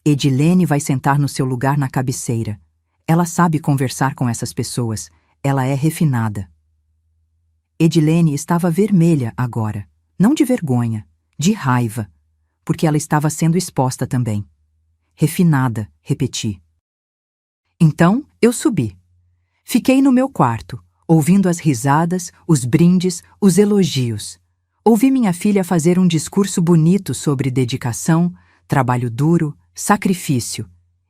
Edilene vai sentar no seu lugar na cabeceira. Ela sabe conversar com essas pessoas. Ela é refinada. Edilene estava vermelha agora. Não de vergonha, de raiva. Porque ela estava sendo exposta também. Refinada, repeti. Então, eu subi. Fiquei no meu quarto, ouvindo as risadas, os brindes, os elogios. Ouvi minha filha fazer um discurso bonito sobre dedicação, trabalho duro, sacrifício.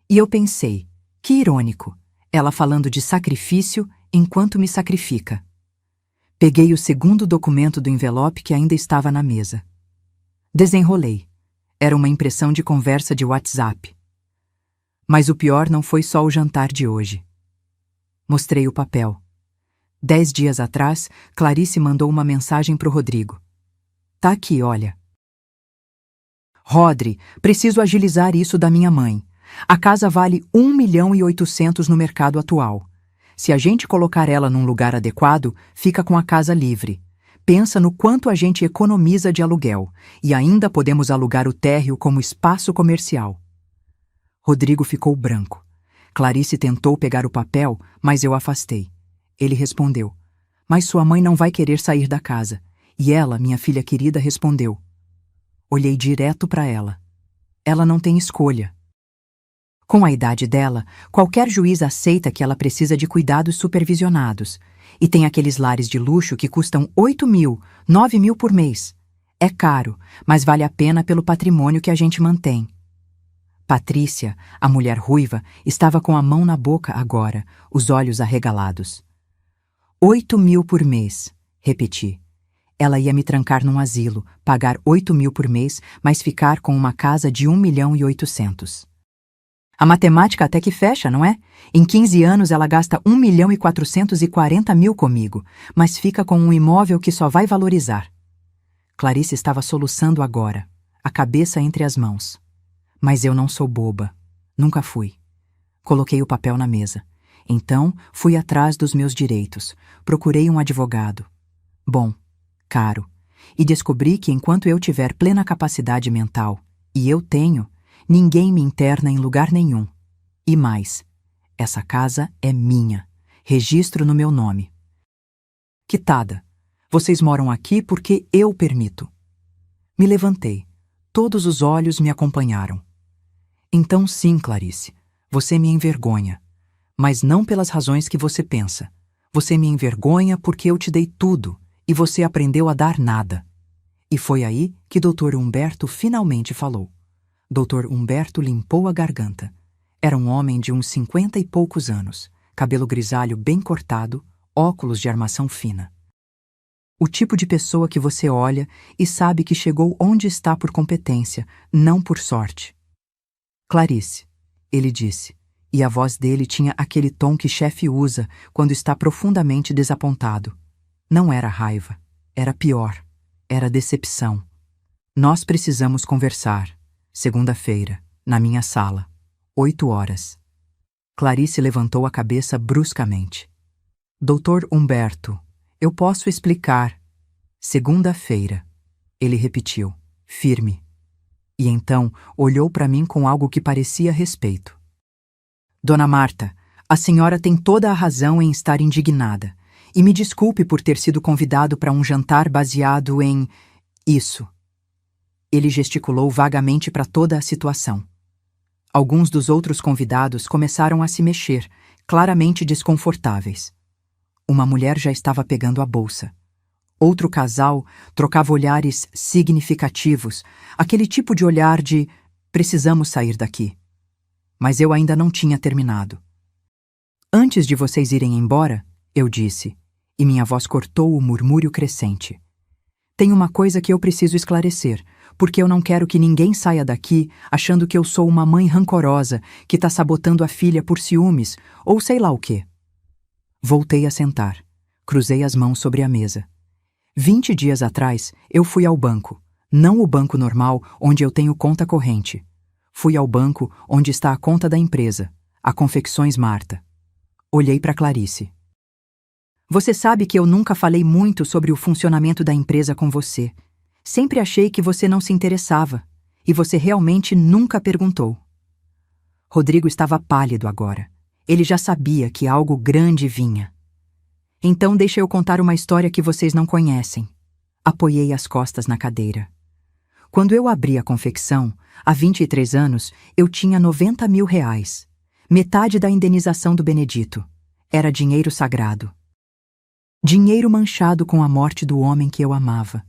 E eu pensei, que irônico, ela falando de sacrifício enquanto me sacrifica. Peguei o segundo documento do envelope que ainda estava na mesa. Desenrolei. Era uma impressão de conversa de WhatsApp. Mas o pior não foi só o jantar de hoje. Mostrei o papel. 10 dias atrás, Clarice mandou uma mensagem pro Rodrigo. Tá aqui, olha. Rodri, preciso agilizar isso da minha mãe. A casa vale 1.800.000 no mercado atual. Se a gente colocar ela num lugar adequado, fica com a casa livre. Pensa no quanto a gente economiza de aluguel e ainda podemos alugar o térreo como espaço comercial. Rodrigo ficou branco. Clarice tentou pegar o papel, mas eu afastei. Ele respondeu: Mas sua mãe não vai querer sair da casa. E ela, minha filha querida, respondeu. Olhei direto para ela. Ela não tem escolha. Com a idade dela, qualquer juiz aceita que ela precisa de cuidados supervisionados. E tem aqueles lares de luxo que custam 8.000, 9.000 por mês. É caro, mas vale a pena pelo patrimônio que a gente mantém. Patrícia, a mulher ruiva, estava com a mão na boca agora, os olhos arregalados. 8.000 por mês, repeti. Ela ia me trancar num asilo, pagar 8.000 por mês, mas ficar com uma casa de 1.800.000. A matemática até que fecha, não é? Em 15 anos ela gasta 1.440.000 comigo, mas fica com um imóvel que só vai valorizar. Clarice estava soluçando agora, a cabeça entre as mãos. Mas eu não sou boba. Nunca fui. Coloquei o papel na mesa. Então, fui atrás dos meus direitos. Procurei um advogado. Bom, caro. E descobri que enquanto eu tiver plena capacidade mental, e eu tenho, ninguém me interna em lugar nenhum. E mais, essa casa é minha. Registro no meu nome. Quitada. Vocês moram aqui porque eu permito. Me levantei. Todos os olhos me acompanharam. Então sim, Clarice, você me envergonha. Mas não pelas razões que você pensa. Você me envergonha porque eu te dei tudo e você aprendeu a dar nada. E foi aí que Dr. Humberto finalmente falou. Dr. Humberto limpou a garganta. Era um homem de uns 50 e poucos anos, cabelo grisalho bem cortado, óculos de armação fina. O tipo de pessoa que você olha e sabe que chegou onde está por competência, não por sorte. Clarice, ele disse, e a voz dele tinha aquele tom que chefe usa quando está profundamente desapontado. Não era raiva, era pior, era decepção. Nós precisamos conversar. Segunda-feira, na minha sala, 8 horas. Clarice levantou a cabeça bruscamente. Dr. Humberto, eu posso explicar. Segunda-feira, ele repetiu, firme. E então olhou para mim com algo que parecia respeito. Dona Marta, a senhora tem toda a razão em estar indignada. E me desculpe por ter sido convidado para um jantar baseado em isso. Ele gesticulou vagamente para toda a situação. Alguns dos outros convidados começaram a se mexer, claramente desconfortáveis. Uma mulher já estava pegando a bolsa. Outro casal trocava olhares significativos, aquele tipo de olhar de precisamos sair daqui. Mas eu ainda não tinha terminado. Antes de vocês irem embora, eu disse, e minha voz cortou o murmúrio crescente. Tem uma coisa que eu preciso esclarecer, porque eu não quero que ninguém saia daqui achando que eu sou uma mãe rancorosa que está sabotando a filha por ciúmes, ou sei lá o quê. Voltei a sentar. Cruzei as mãos sobre a mesa. 20 dias atrás, eu fui ao banco. Não o banco normal, onde eu tenho conta corrente. Fui ao banco onde está a conta da empresa, a Confecções Marta. Olhei para Clarice. Você sabe que eu nunca falei muito sobre o funcionamento da empresa com você. Sempre achei que você não se interessava. E você realmente nunca perguntou. Rodrigo estava pálido agora. Ele já sabia que algo grande vinha. Então deixa eu contar uma história que vocês não conhecem. Apoiei as costas na cadeira. Quando eu abri a confecção, há 23 anos, eu tinha R$ 90 mil. Metade da indenização do Benedito. Era dinheiro sagrado. Dinheiro manchado com a morte do homem que eu amava.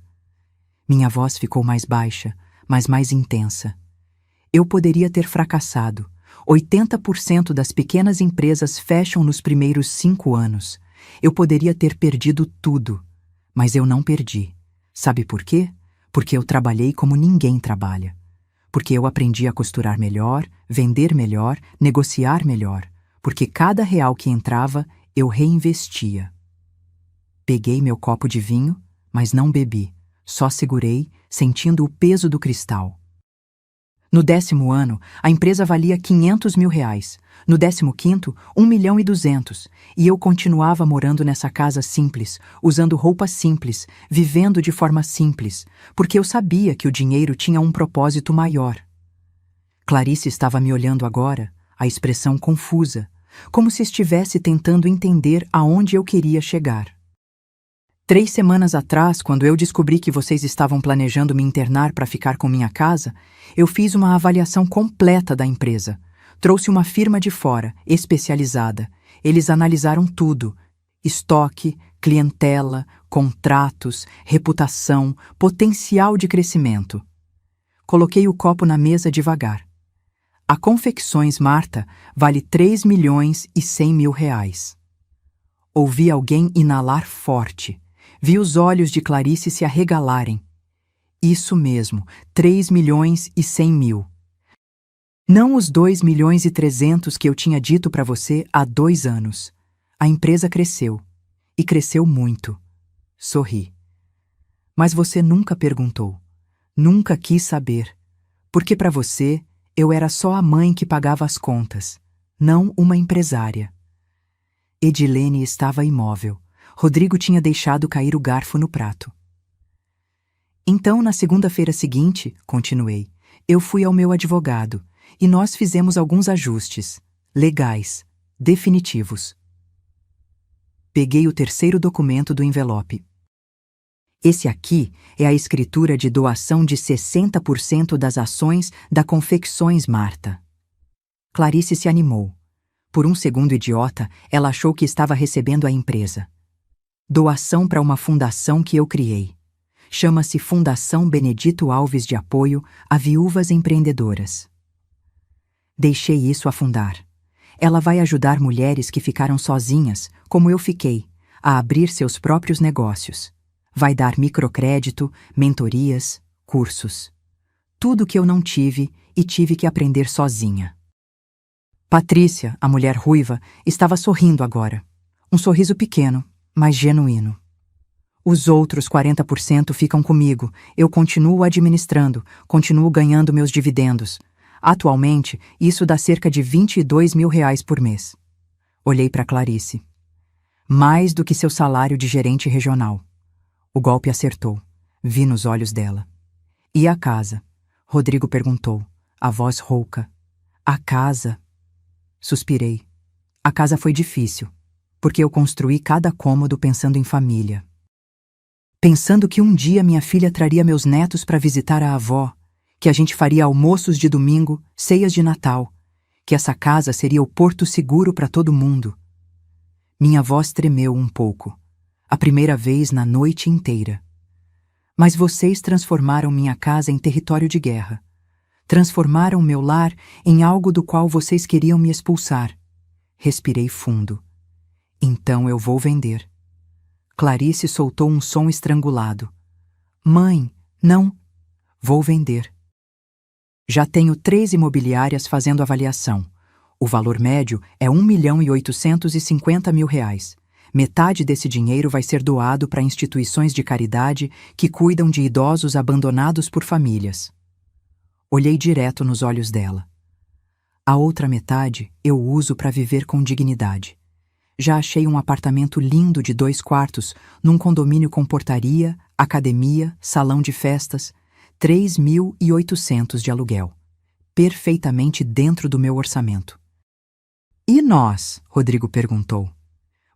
Minha voz ficou mais baixa, mas mais intensa. Eu poderia ter fracassado. 80% das pequenas empresas fecham nos primeiros 5 anos. Eu poderia ter perdido tudo, mas eu não perdi. Sabe por quê? Porque eu trabalhei como ninguém trabalha. Porque eu aprendi a costurar melhor, vender melhor, negociar melhor. Porque cada real que entrava, eu reinvestia. Peguei meu copo de vinho, mas não bebi. Só segurei, sentindo o peso do cristal. No 10º ano, a empresa valia R$ 500 mil. No 15º, 1.200.000. E eu continuava morando nessa casa simples, usando roupa simples, vivendo de forma simples, porque eu sabia que o dinheiro tinha um propósito maior. Clarice estava me olhando agora, a expressão confusa, como se estivesse tentando entender aonde eu queria chegar. 3 semanas atrás, quando eu descobri que vocês estavam planejando me internar para ficar com minha casa, eu fiz uma avaliação completa da empresa. Trouxe uma firma de fora, especializada. Eles analisaram tudo: estoque, clientela, contratos, reputação, potencial de crescimento. Coloquei o copo na mesa devagar. A Confecções Marta vale R$ 3.100.000. Ouvi alguém inalar forte. Vi os olhos de Clarice se arregalarem. Isso mesmo, 3.100.000. Não os 2.300.000 que eu tinha dito para você há 2 anos. A empresa cresceu. E cresceu muito. Sorri. Mas você nunca perguntou. Nunca quis saber. Porque para você, eu era só a mãe que pagava as contas, não uma empresária. Edilene estava imóvel. Rodrigo tinha deixado cair o garfo no prato. Então, na segunda-feira seguinte, continuei, eu fui ao meu advogado e nós fizemos alguns ajustes, legais, definitivos. Peguei o 3º documento do envelope. Esse aqui é a escritura de doação de 60% das ações da Confecções Marta. Clarice se animou. Por um segundo idiota, ela achou que estava recebendo a empresa. Doação para uma fundação que eu criei. Chama-se Fundação Benedito Alves de Apoio a Viúvas Empreendedoras. Deixei isso afundar. Ela vai ajudar mulheres que ficaram sozinhas, como eu fiquei, a abrir seus próprios negócios. Vai dar microcrédito, mentorias, cursos. Tudo que eu não tive e tive que aprender sozinha. Patrícia, a mulher ruiva, estava sorrindo agora. Um sorriso pequeno, mas genuíno. Os outros 40% ficam comigo. Eu continuo administrando, continuo ganhando meus dividendos. Atualmente, isso dá cerca de R$ 22 mil por mês. Olhei para Clarice. Mais do que seu salário de gerente regional. O golpe acertou. Vi nos olhos dela. E a casa? Rodrigo perguntou, a voz rouca. A casa? Suspirei. A casa foi difícil, porque eu construí cada cômodo pensando em família. Pensando que um dia minha filha traria meus netos para visitar a avó, que a gente faria almoços de domingo, ceias de Natal, que essa casa seria o porto seguro para todo mundo. Minha voz tremeu um pouco, a primeira vez na noite inteira. Mas vocês transformaram minha casa em território de guerra. Transformaram meu lar em algo do qual vocês queriam me expulsar. Respirei fundo. Então eu vou vender. Clarice soltou um som estrangulado. Mãe, não. Vou vender. Já tenho 3 imobiliárias fazendo avaliação. O valor médio é R$ 1.850.000. Metade desse dinheiro vai ser doado para instituições de caridade que cuidam de idosos abandonados por famílias. Olhei direto nos olhos dela. A outra metade eu uso para viver com dignidade. Já achei um apartamento lindo de 2 quartos num condomínio com portaria, academia, salão de festas, 3.800 de aluguel. Perfeitamente dentro do meu orçamento. E nós? Rodrigo perguntou.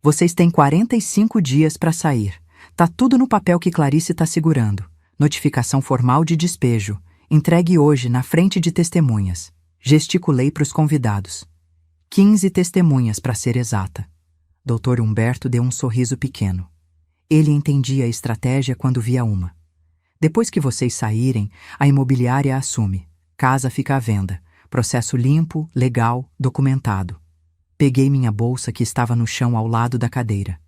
Vocês têm 45 dias para sair. Tá tudo no papel que Clarice está segurando. Notificação formal de despejo. Entregue hoje na frente de testemunhas. Gesticulei para os convidados. 15 testemunhas, para ser exata. Dr. Humberto deu um sorriso pequeno. Ele entendia a estratégia quando via uma. Depois que vocês saírem, a imobiliária assume. Casa fica à venda. Processo limpo, legal, documentado. Peguei minha bolsa que estava no chão ao lado da cadeira.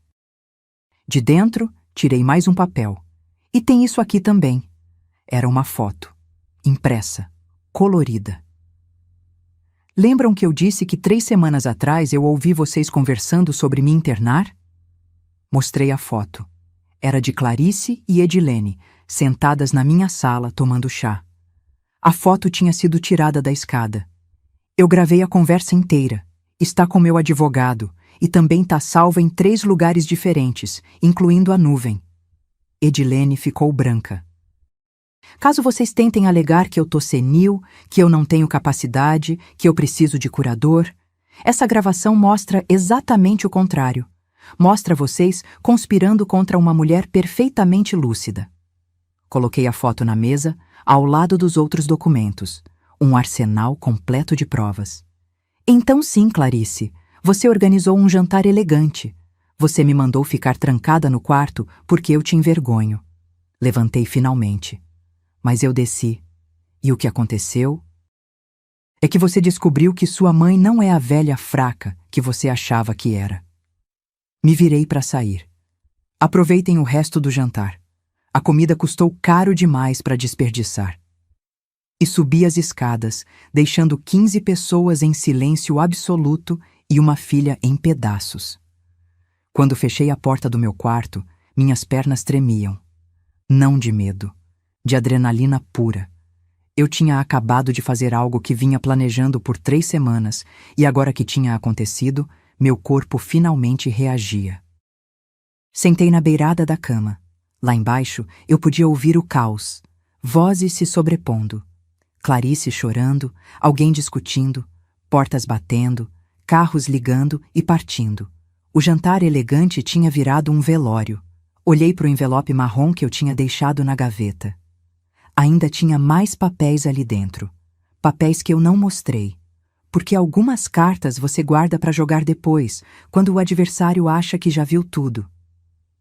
De dentro, tirei mais um papel. E tem isso aqui também. Era uma foto. Impressa. Colorida. Lembram que eu disse que 3 semanas atrás eu ouvi vocês conversando sobre me internar? Mostrei a foto. Era de Clarice e Edilene, sentadas na minha sala tomando chá. A foto tinha sido tirada da escada. Eu gravei a conversa inteira. Está com meu advogado e também está salva em 3 lugares diferentes, incluindo a nuvem. Edilene ficou branca. Caso vocês tentem alegar que eu tô senil, que eu não tenho capacidade, que eu preciso de curador, essa gravação mostra exatamente o contrário. Mostra vocês conspirando contra uma mulher perfeitamente lúcida. Coloquei a foto na mesa, ao lado dos outros documentos, um arsenal completo de provas. Então sim, Clarice, você organizou um jantar elegante. Você me mandou ficar trancada no quarto porque eu te envergonho. Levantei finalmente. Mas eu desci. E o que aconteceu? É que você descobriu que sua mãe não é a velha fraca que você achava que era. Me virei para sair. Aproveitem o resto do jantar. A comida custou caro demais para desperdiçar. E subi as escadas, deixando 15 pessoas em silêncio absoluto e uma filha em pedaços. Quando fechei a porta do meu quarto, minhas pernas tremiam. Não de medo, de adrenalina pura. Eu tinha acabado de fazer algo que vinha planejando por 3 semanas e agora que tinha acontecido, meu corpo finalmente reagia. Sentei na beirada da cama. Lá embaixo, eu podia ouvir o caos, vozes se sobrepondo. Clarice chorando, alguém discutindo, portas batendo, carros ligando e partindo. O jantar elegante tinha virado um velório. Olhei para o envelope marrom que eu tinha deixado na gaveta. Ainda tinha mais papéis ali dentro. Papéis que eu não mostrei. Porque algumas cartas você guarda para jogar depois, quando o adversário acha que já viu tudo.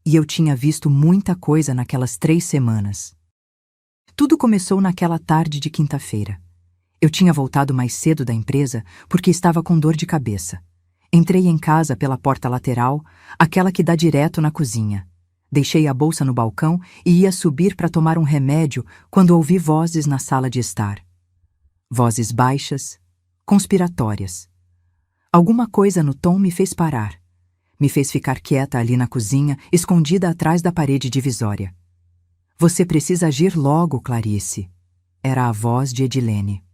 E eu tinha visto muita coisa naquelas 3 semanas. Tudo começou naquela tarde de quinta-feira. Eu tinha voltado mais cedo da empresa porque estava com dor de cabeça. Entrei em casa pela porta lateral, aquela que dá direto na cozinha. Deixei a bolsa no balcão e ia subir para tomar um remédio quando ouvi vozes na sala de estar. Vozes baixas, conspiratórias. Alguma coisa no tom me fez parar. Me fez ficar quieta ali na cozinha, escondida atrás da parede divisória. Você precisa agir logo, Clarice. Era a voz de Edilene.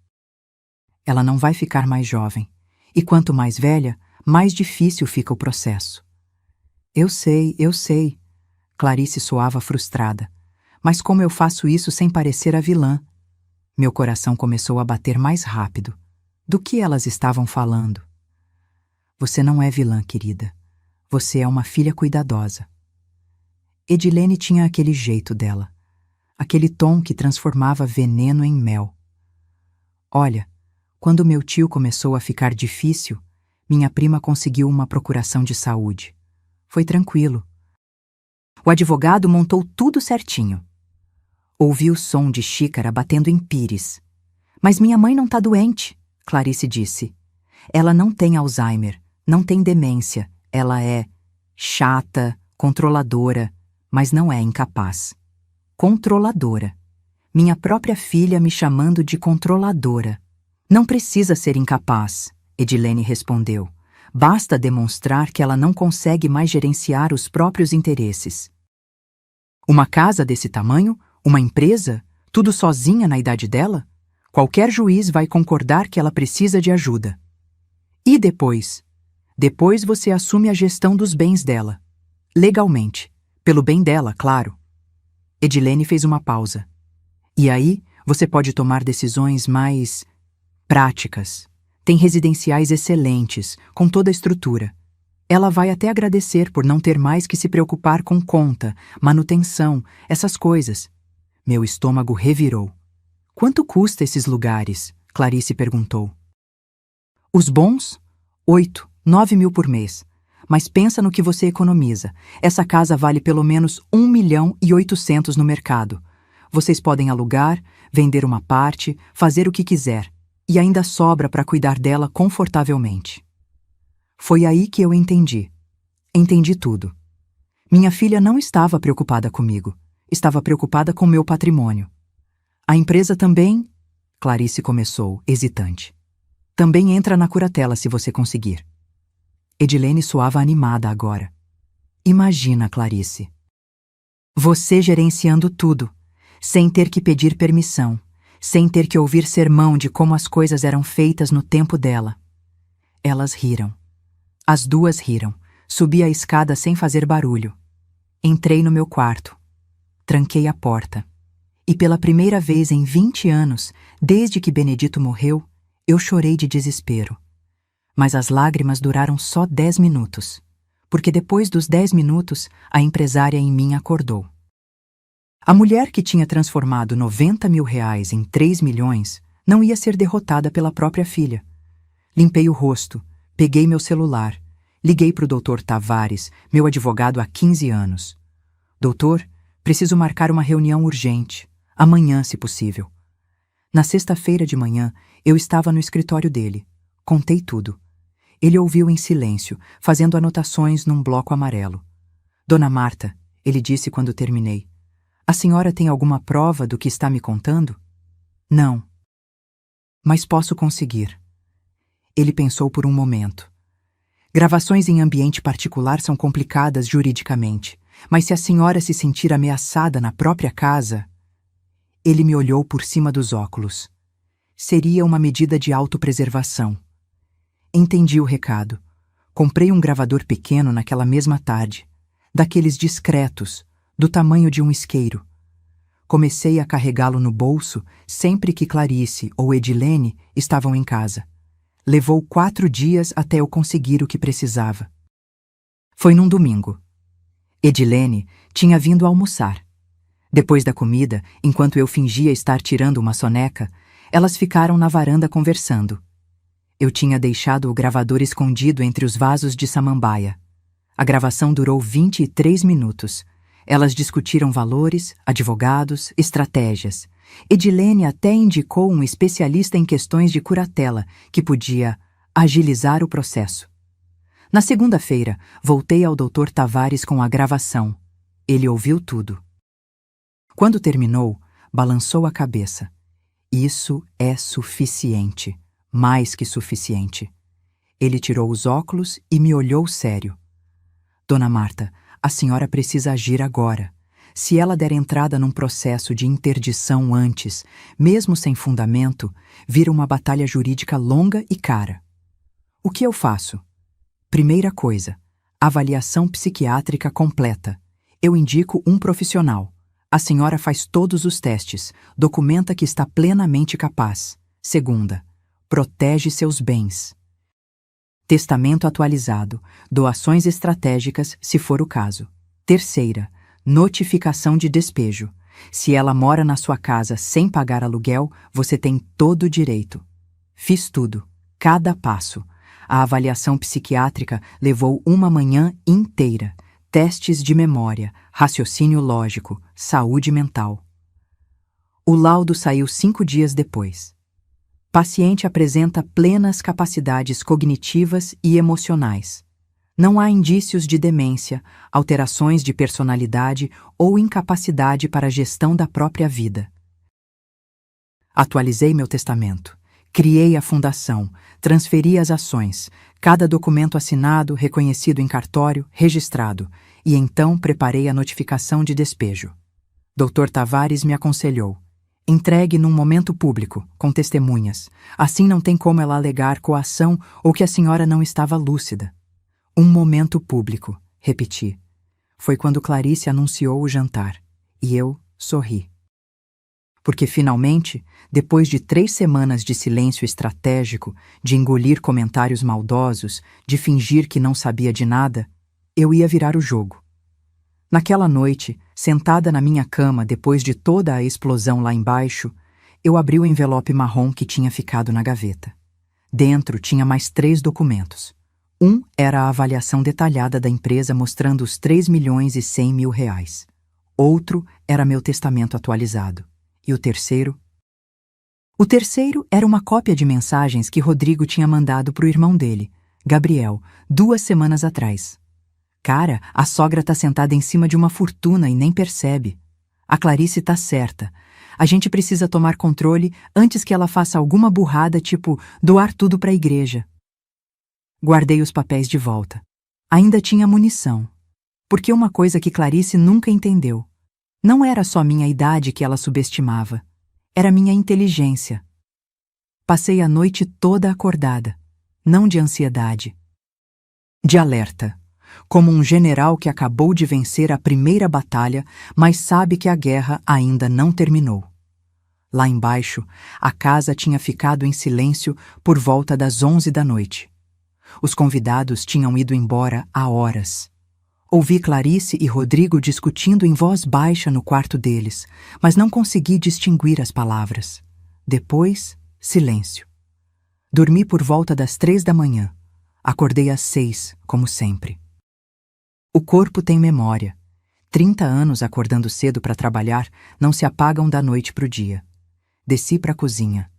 Ela não vai ficar mais jovem. E quanto mais velha, mais difícil fica o processo. Eu sei. Clarice soava frustrada. Mas como eu faço isso sem parecer a vilã? Meu coração começou a bater mais rápido. Do que elas estavam falando? Você não é vilã, querida. Você é uma filha cuidadosa. Edilene tinha aquele jeito dela. Aquele tom que transformava veneno em mel. Olha, quando meu tio começou a ficar difícil, minha prima conseguiu uma procuração de saúde. Foi tranquilo. O advogado montou tudo certinho. Ouvi o som de xícara batendo em pires. Mas minha mãe não tá doente, Clarice disse. Ela não tem Alzheimer, Não tem demência. Ela é chata, controladora, mas não é incapaz. Controladora. Minha própria filha me chamando de controladora. Não precisa ser incapaz, Edilene respondeu. Basta demonstrar que ela não consegue mais gerenciar os próprios interesses. Uma casa desse tamanho? Uma empresa? Tudo sozinha na idade dela? Qualquer juiz vai concordar que ela precisa de ajuda. E depois? Depois você assume a gestão dos bens dela. Legalmente. Pelo bem dela, claro. Edilene fez uma pausa. E aí, você pode tomar decisões mais práticas. Tem residenciais excelentes, com toda a estrutura. Ela vai até agradecer por não ter mais que se preocupar com conta, manutenção, essas coisas. Meu estômago revirou. Quanto custa esses lugares? Clarice perguntou. Os bons? 8, 9 mil por mês. Mas pensa no que você economiza. Essa casa vale pelo menos 1.800.000 no mercado. Vocês podem alugar, vender uma parte, fazer o que quiser. E ainda sobra para cuidar dela confortavelmente. Foi aí que eu entendi. Entendi tudo. Minha filha não estava preocupada comigo. Estava preocupada com meu patrimônio. A empresa também... Clarice começou, hesitante. Também entra na curatela se você conseguir. Edilene soava animada agora. Imagina, Clarice. Você gerenciando tudo, sem ter que pedir permissão, sem ter que ouvir sermão de como as coisas eram feitas no tempo dela. Elas riram. As duas riram. Subi a escada sem fazer barulho. Entrei no meu quarto. Tranquei a porta. E pela primeira vez em 20 anos, desde que Benedito morreu, eu chorei de desespero. Mas as lágrimas duraram só 10 minutos, porque depois dos 10 minutos, a empresária em mim acordou. A mulher que tinha transformado 90 mil reais em 3 milhões não ia ser derrotada pela própria filha. Limpei o rosto, peguei meu celular, liguei para o Dr. Tavares, meu advogado há 15 anos. Doutor, preciso marcar uma reunião urgente, amanhã, se possível. Na sexta-feira de manhã, eu estava no escritório dele. Contei tudo. Ele ouviu em silêncio, fazendo anotações num bloco amarelo. Dona Marta, ele disse quando terminei, a senhora tem alguma prova do que está me contando? Não. Mas posso conseguir. Ele pensou por um momento. Gravações em ambiente particular são complicadas juridicamente, mas se a senhora se sentir ameaçada na própria casa... Ele me olhou por cima dos óculos. Seria uma medida de autopreservação. Entendi o recado. Comprei um gravador pequeno naquela mesma tarde, daqueles discretos, do tamanho de um isqueiro. Comecei a carregá-lo no bolso sempre que Clarice ou Edilene estavam em casa. Levou 4 dias até eu conseguir o que precisava. Foi num domingo. Edilene tinha vindo almoçar. Depois da comida, enquanto eu fingia estar tirando uma soneca, elas ficaram na varanda conversando. Eu tinha deixado o gravador escondido entre os vasos de samambaia. A gravação durou 23 minutos. Elas discutiram valores, advogados, estratégias. Edilene até indicou um especialista em questões de curatela que podia agilizar o processo. Na segunda-feira, voltei ao Dr. Tavares com a gravação. Ele ouviu tudo. Quando terminou, balançou a cabeça. Isso é suficiente, mais que suficiente. Ele tirou os óculos e me olhou sério. Dona Marta, a senhora precisa agir agora. Se ela der entrada num processo de interdição antes, mesmo sem fundamento, vira uma batalha jurídica longa e cara. O que eu faço? Primeira coisa, avaliação psiquiátrica completa. Eu indico um profissional. A senhora faz todos os testes, documenta que está plenamente capaz. Segunda, protege seus bens. Testamento atualizado, doações estratégicas, se for o caso. Terceira, notificação de despejo. Se ela mora na sua casa sem pagar aluguel, você tem todo o direito. Fiz tudo, cada passo. A avaliação psiquiátrica levou uma manhã inteira. Testes de memória, raciocínio lógico, saúde mental. O laudo saiu 5 dias depois. Paciente apresenta plenas capacidades cognitivas e emocionais. Não há indícios de demência, alterações de personalidade ou incapacidade para a gestão da própria vida. Atualizei meu testamento. Criei a fundação, transferi as ações, cada documento assinado, reconhecido em cartório, registrado, e então preparei a notificação de despejo. Dr. Tavares me aconselhou: entregue num momento público, com testemunhas. Assim não tem como ela alegar coação ou que a senhora não estava lúcida. Um momento público, repeti. Foi quando Clarice anunciou o jantar, e eu sorri. Porque finalmente, depois de 3 semanas de silêncio estratégico, de engolir comentários maldosos, de fingir que não sabia de nada, eu ia virar o jogo. Naquela noite, sentada na minha cama depois de toda a explosão lá embaixo, eu abri o envelope marrom que tinha ficado na gaveta. Dentro tinha mais 3 documentos. Um era a avaliação detalhada da empresa mostrando os 3.100.000 reais. Outro era meu testamento atualizado. E o terceiro? O terceiro era uma cópia de mensagens que Rodrigo tinha mandado para o irmão dele, Gabriel, 2 semanas atrás. Cara, a sogra tá sentada em cima de uma fortuna e nem percebe. A Clarice tá certa. A gente precisa tomar controle antes que ela faça alguma burrada, tipo doar tudo para a igreja. Guardei os papéis de volta. Ainda tinha munição. Porque uma coisa que Clarice nunca entendeu. Não era só minha idade que ela subestimava. Era minha inteligência. Passei a noite toda acordada. Não de ansiedade. De alerta. Como um general que acabou de vencer a primeira batalha, mas sabe que a guerra ainda não terminou. Lá embaixo, a casa tinha ficado em silêncio por volta das 11 da noite. Os convidados tinham ido embora há horas. Ouvi Clarice e Rodrigo discutindo em voz baixa no quarto deles, mas não consegui distinguir as palavras. Depois, silêncio. Dormi por volta das 3 da manhã. Acordei às 6, como sempre. O corpo tem memória. 30 anos acordando cedo para trabalhar não se apagam da noite para o dia. Desci para a cozinha.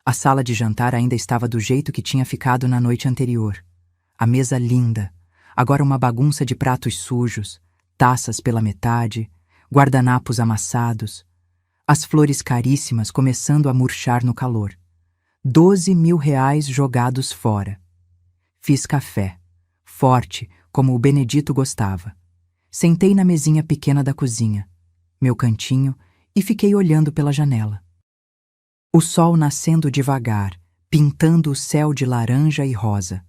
A sala de jantar ainda estava do jeito que tinha ficado na noite anterior. A mesa linda. Agora uma bagunça de pratos sujos, taças pela metade, guardanapos amassados, as flores caríssimas começando a murchar no calor. 12.000 reais jogados fora. Fiz café, forte, como o Benedito gostava. Sentei na mesinha pequena da cozinha, meu cantinho, e fiquei olhando pela janela. O sol nascendo devagar, pintando o céu de laranja e rosa.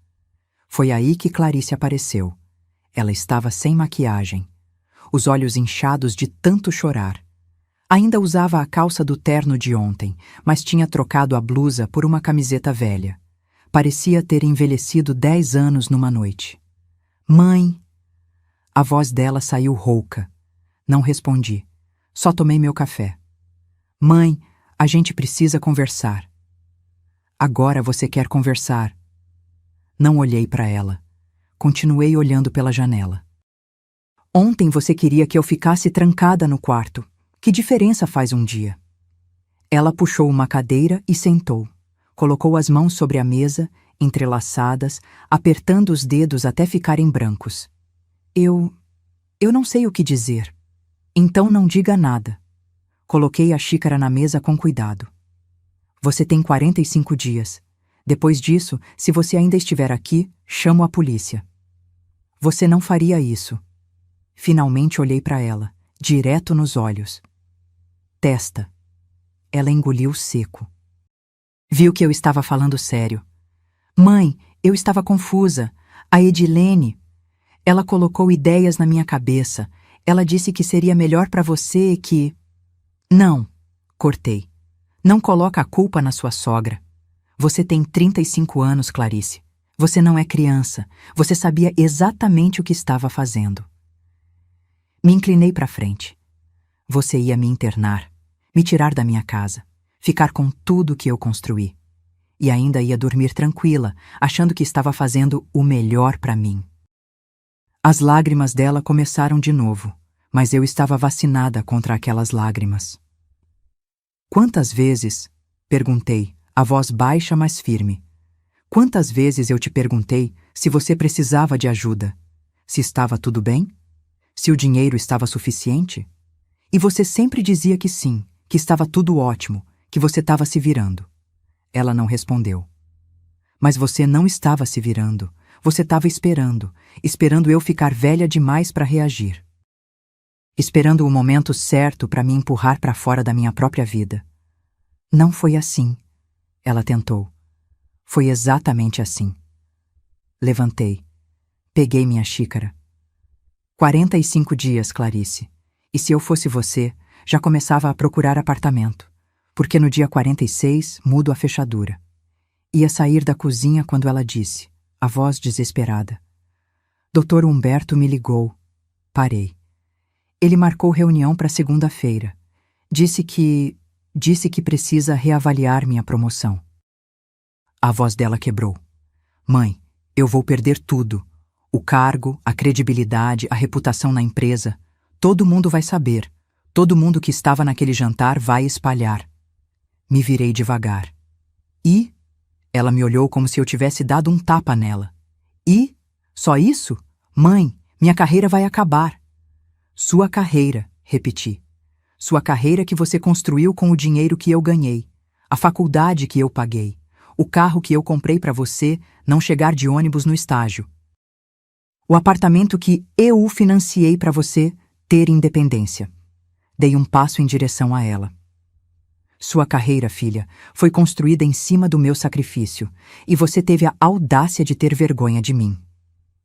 Foi aí que Clarice apareceu. Ela estava sem maquiagem, os olhos inchados de tanto chorar. Ainda usava a calça do terno de ontem, mas tinha trocado a blusa por uma camiseta velha. Parecia ter envelhecido 10 anos numa noite. Mãe! A voz dela saiu rouca. Não respondi. Só tomei meu café. Mãe, a gente precisa conversar. Agora você quer conversar. Não olhei para ela. Continuei olhando pela janela. Ontem você queria que eu ficasse trancada no quarto. Que diferença faz um dia? Ela puxou uma cadeira e sentou. Colocou as mãos sobre a mesa, entrelaçadas, apertando os dedos até ficarem brancos. Eu não sei o que dizer. Então não diga nada. Coloquei a xícara na mesa com cuidado. Você tem 45 dias. Depois disso, se você ainda estiver aqui, chamo a polícia. Você não faria isso. Finalmente olhei para ela, direto nos olhos. Testa. Ela engoliu seco. Viu que eu estava falando sério. Mãe, eu estava confusa. A Edilene. Ela colocou ideias na minha cabeça. Ela disse que seria melhor para você que... Não, cortei. Não coloca a culpa na sua sogra. Você tem 35 anos, Clarice. Você não é criança. Você sabia exatamente o que estava fazendo. Me inclinei para frente. Você ia me internar, me tirar da minha casa, ficar com tudo que eu construí. E ainda ia dormir tranquila, achando que estava fazendo o melhor para mim. As lágrimas dela começaram de novo, mas eu estava vacinada contra aquelas lágrimas. Quantas vezes, perguntei, a voz baixa mas firme. Quantas vezes eu te perguntei se você precisava de ajuda? Se estava tudo bem? Se o dinheiro estava suficiente? E você sempre dizia que sim, que estava tudo ótimo, que você estava se virando. Ela não respondeu. Mas você não estava se virando. Você estava esperando eu ficar velha demais para reagir. Esperando o momento certo para me empurrar para fora da minha própria vida. Não foi assim. Ela tentou. Foi exatamente assim. Levantei. Peguei minha xícara. 45 dias, Clarice. E se eu fosse você, já começava a procurar apartamento. Porque no dia 46 mudo a fechadura. Ia sair da cozinha quando ela disse, a voz desesperada. Dr. Humberto me ligou. Parei. Ele marcou reunião para segunda-feira. Disse que precisa reavaliar minha promoção. A voz dela quebrou. Mãe, eu vou perder tudo. O cargo, a credibilidade, a reputação na empresa. Todo mundo vai saber. Todo mundo que estava naquele jantar vai espalhar. Me virei devagar. E? Ela me olhou como se eu tivesse dado um tapa nela. E? Só isso? Mãe, minha carreira vai acabar. Sua carreira, repeti. Sua carreira que você construiu com o dinheiro que eu ganhei. A faculdade que eu paguei. O carro que eu comprei para você não chegar de ônibus no estágio. O apartamento que eu financiei para você ter independência. Dei um passo em direção a ela. Sua carreira, filha, foi construída em cima do meu sacrifício, e você teve a audácia de ter vergonha de mim.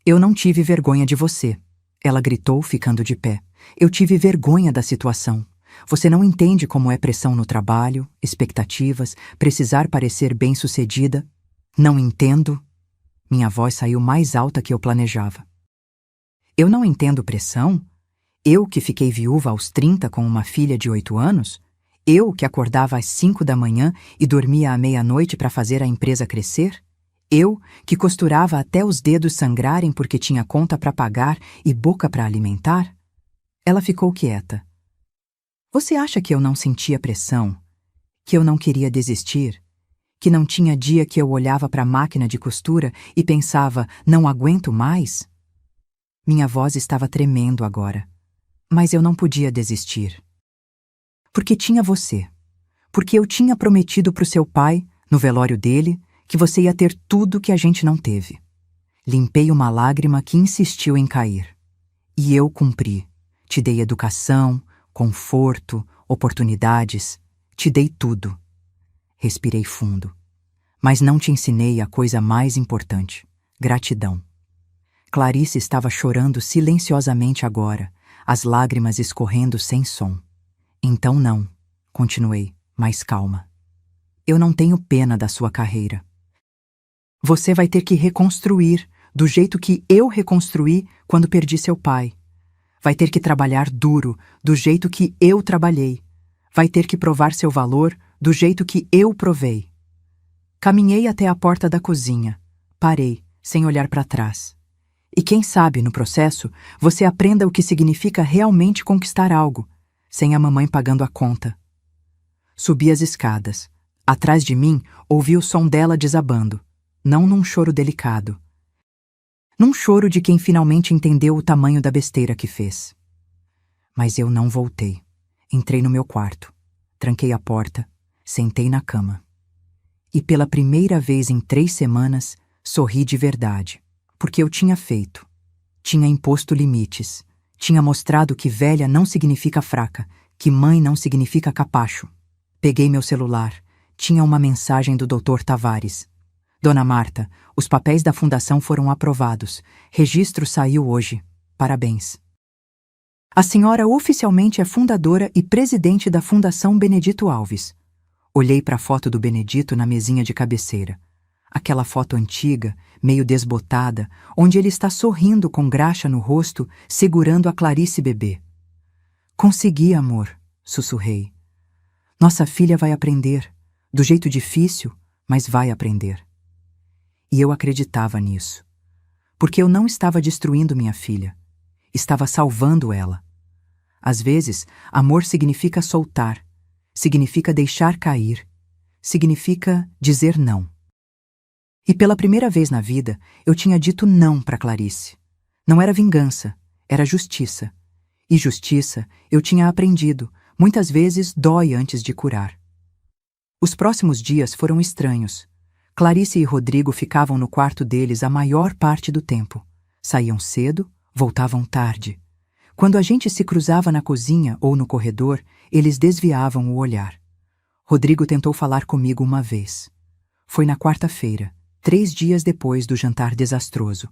Eu não tive vergonha de você. Ela gritou, ficando de pé. Eu tive vergonha da situação. Você não entende como é pressão no trabalho, expectativas, precisar parecer bem-sucedida. Não entendo. Minha voz saiu mais alta que eu planejava. Eu não entendo pressão? Eu que fiquei viúva aos 30 com uma filha de 8 anos? Eu que acordava às 5 da manhã e dormia à meia-noite para fazer a empresa crescer? Eu que costurava até os dedos sangrarem porque tinha conta para pagar e boca para alimentar? Ela ficou quieta. Você acha que eu não sentia pressão? Que eu não queria desistir? Que não tinha dia que eu olhava para a máquina de costura e pensava, não aguento mais? Minha voz estava tremendo agora. Mas eu não podia desistir. Porque tinha você. Porque eu tinha prometido para o seu pai, no velório dele, que você ia ter tudo que a gente não teve. Limpei uma lágrima que insistiu em cair. E eu cumpri. Te dei educação, conforto, oportunidades. Te dei tudo. Respirei fundo. Mas não te ensinei a coisa mais importante: gratidão. Clarice estava chorando silenciosamente agora, as lágrimas escorrendo sem som. Então não, continuei, mais calma. Eu não tenho pena da sua carreira. Você vai ter que reconstruir do jeito que eu reconstruí quando perdi seu pai. Vai ter que trabalhar duro do jeito que eu trabalhei. Vai ter que provar seu valor do jeito que eu provei. Caminhei até a porta da cozinha. Parei, sem olhar para trás. E quem sabe, no processo, você aprenda o que significa realmente conquistar algo, sem a mamãe pagando a conta. Subi as escadas. Atrás de mim, ouvi o som dela desabando, não num choro delicado. Num choro de quem finalmente entendeu o tamanho da besteira que fez. Mas eu não voltei. Entrei no meu quarto. Tranquei a porta. Sentei na cama. E pela primeira vez em 3 semanas, sorri de verdade. Porque eu tinha feito. Tinha imposto limites. Tinha mostrado que velha não significa fraca, que mãe não significa capacho. Peguei meu celular. Tinha uma mensagem do Dr. Tavares. Dona Marta, os papéis da fundação foram aprovados. Registro saiu hoje. Parabéns. A senhora oficialmente é fundadora e presidente da Fundação Benedito Alves. Olhei para a foto do Benedito na mesinha de cabeceira. Aquela foto antiga, meio desbotada, onde ele está sorrindo com graxa no rosto, segurando a Clarice bebê. Consegui, amor, sussurrei. Nossa filha vai aprender, do jeito difícil, mas vai aprender. E eu acreditava nisso. Porque eu não estava destruindo minha filha. Estava salvando ela. Às vezes, amor significa soltar, significa deixar cair, significa dizer não. E pela primeira vez na vida, eu tinha dito não para Clarice. Não era vingança, era justiça. E justiça, eu tinha aprendido, muitas vezes dói antes de curar. Os próximos dias foram estranhos. Clarice e Rodrigo ficavam no quarto deles a maior parte do tempo. Saíam cedo, voltavam tarde. Quando a gente se cruzava na cozinha ou no corredor, eles desviavam o olhar. Rodrigo tentou falar comigo uma vez. Foi na quarta-feira, 3 dias depois do jantar desastroso.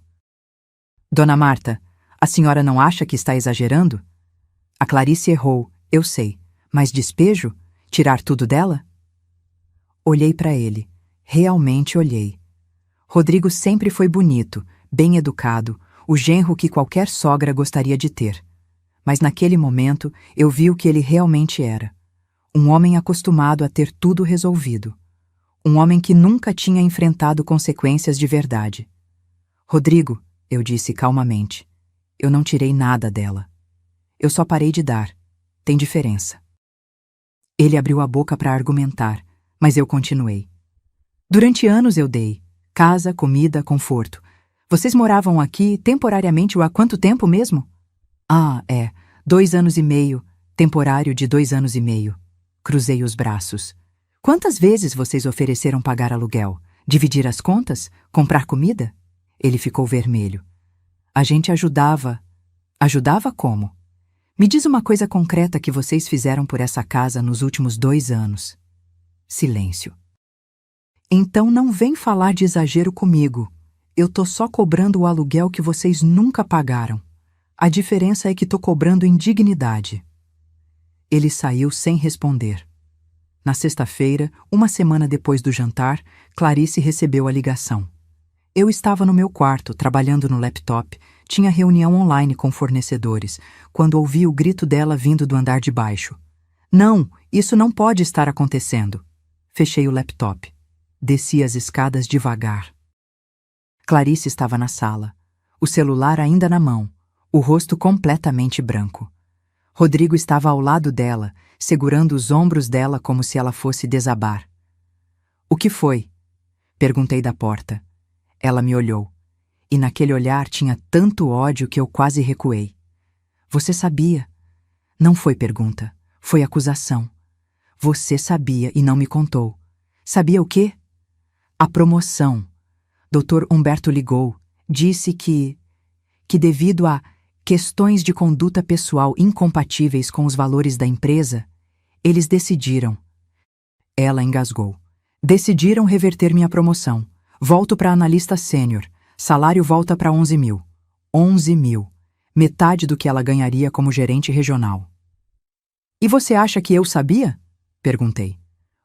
Dona Marta, a senhora não acha que está exagerando? A Clarice errou, eu sei, mas despejo? Tirar tudo dela? Olhei para ele. Realmente olhei. Rodrigo sempre foi bonito, bem educado, o genro que qualquer sogra gostaria de ter. Mas naquele momento eu vi o que ele realmente era. Um homem acostumado a ter tudo resolvido. Um homem que nunca tinha enfrentado consequências de verdade. Rodrigo, eu disse calmamente, eu não tirei nada dela. Eu só parei de dar. Tem diferença. Ele abriu a boca para argumentar, mas eu continuei. Durante anos eu dei. Casa, comida, conforto. Vocês moravam aqui temporariamente há quanto tempo mesmo? 2 anos e meio. Temporário de 2 anos e meio. Cruzei os braços. Quantas vezes vocês ofereceram pagar aluguel? Dividir as contas? Comprar comida? Ele ficou vermelho. A gente ajudava. Ajudava como? Me diz uma coisa concreta que vocês fizeram por essa casa nos últimos 2 anos. Silêncio. Então não vem falar de exagero comigo. Eu tô só cobrando o aluguel que vocês nunca pagaram. A diferença é que tô cobrando indignidade. Ele saiu sem responder. Na sexta-feira, uma semana depois do jantar, Clarice recebeu a ligação. Eu estava no meu quarto, trabalhando no laptop, tinha reunião online com fornecedores, quando ouvi o grito dela vindo do andar de baixo. Não, isso não pode estar acontecendo. Fechei o laptop. Desci as escadas devagar. Clarice estava na sala, o celular ainda na mão, o rosto completamente branco. Rodrigo estava ao lado dela, segurando os ombros dela como se ela fosse desabar. O que foi? Perguntei da porta. Ela me olhou, e naquele olhar tinha tanto ódio que eu quase recuei. Você sabia? Não foi pergunta, foi acusação. Você sabia e não me contou. Sabia o quê? A promoção. Dr. Humberto ligou, disse que devido a questões de conduta pessoal incompatíveis com os valores da empresa, eles decidiram. Ela engasgou. Decidiram reverter minha promoção. Volto para analista sênior. Salário volta para 11 mil. 11 mil. Metade do que ela ganharia como gerente regional. E você acha que eu sabia? Perguntei.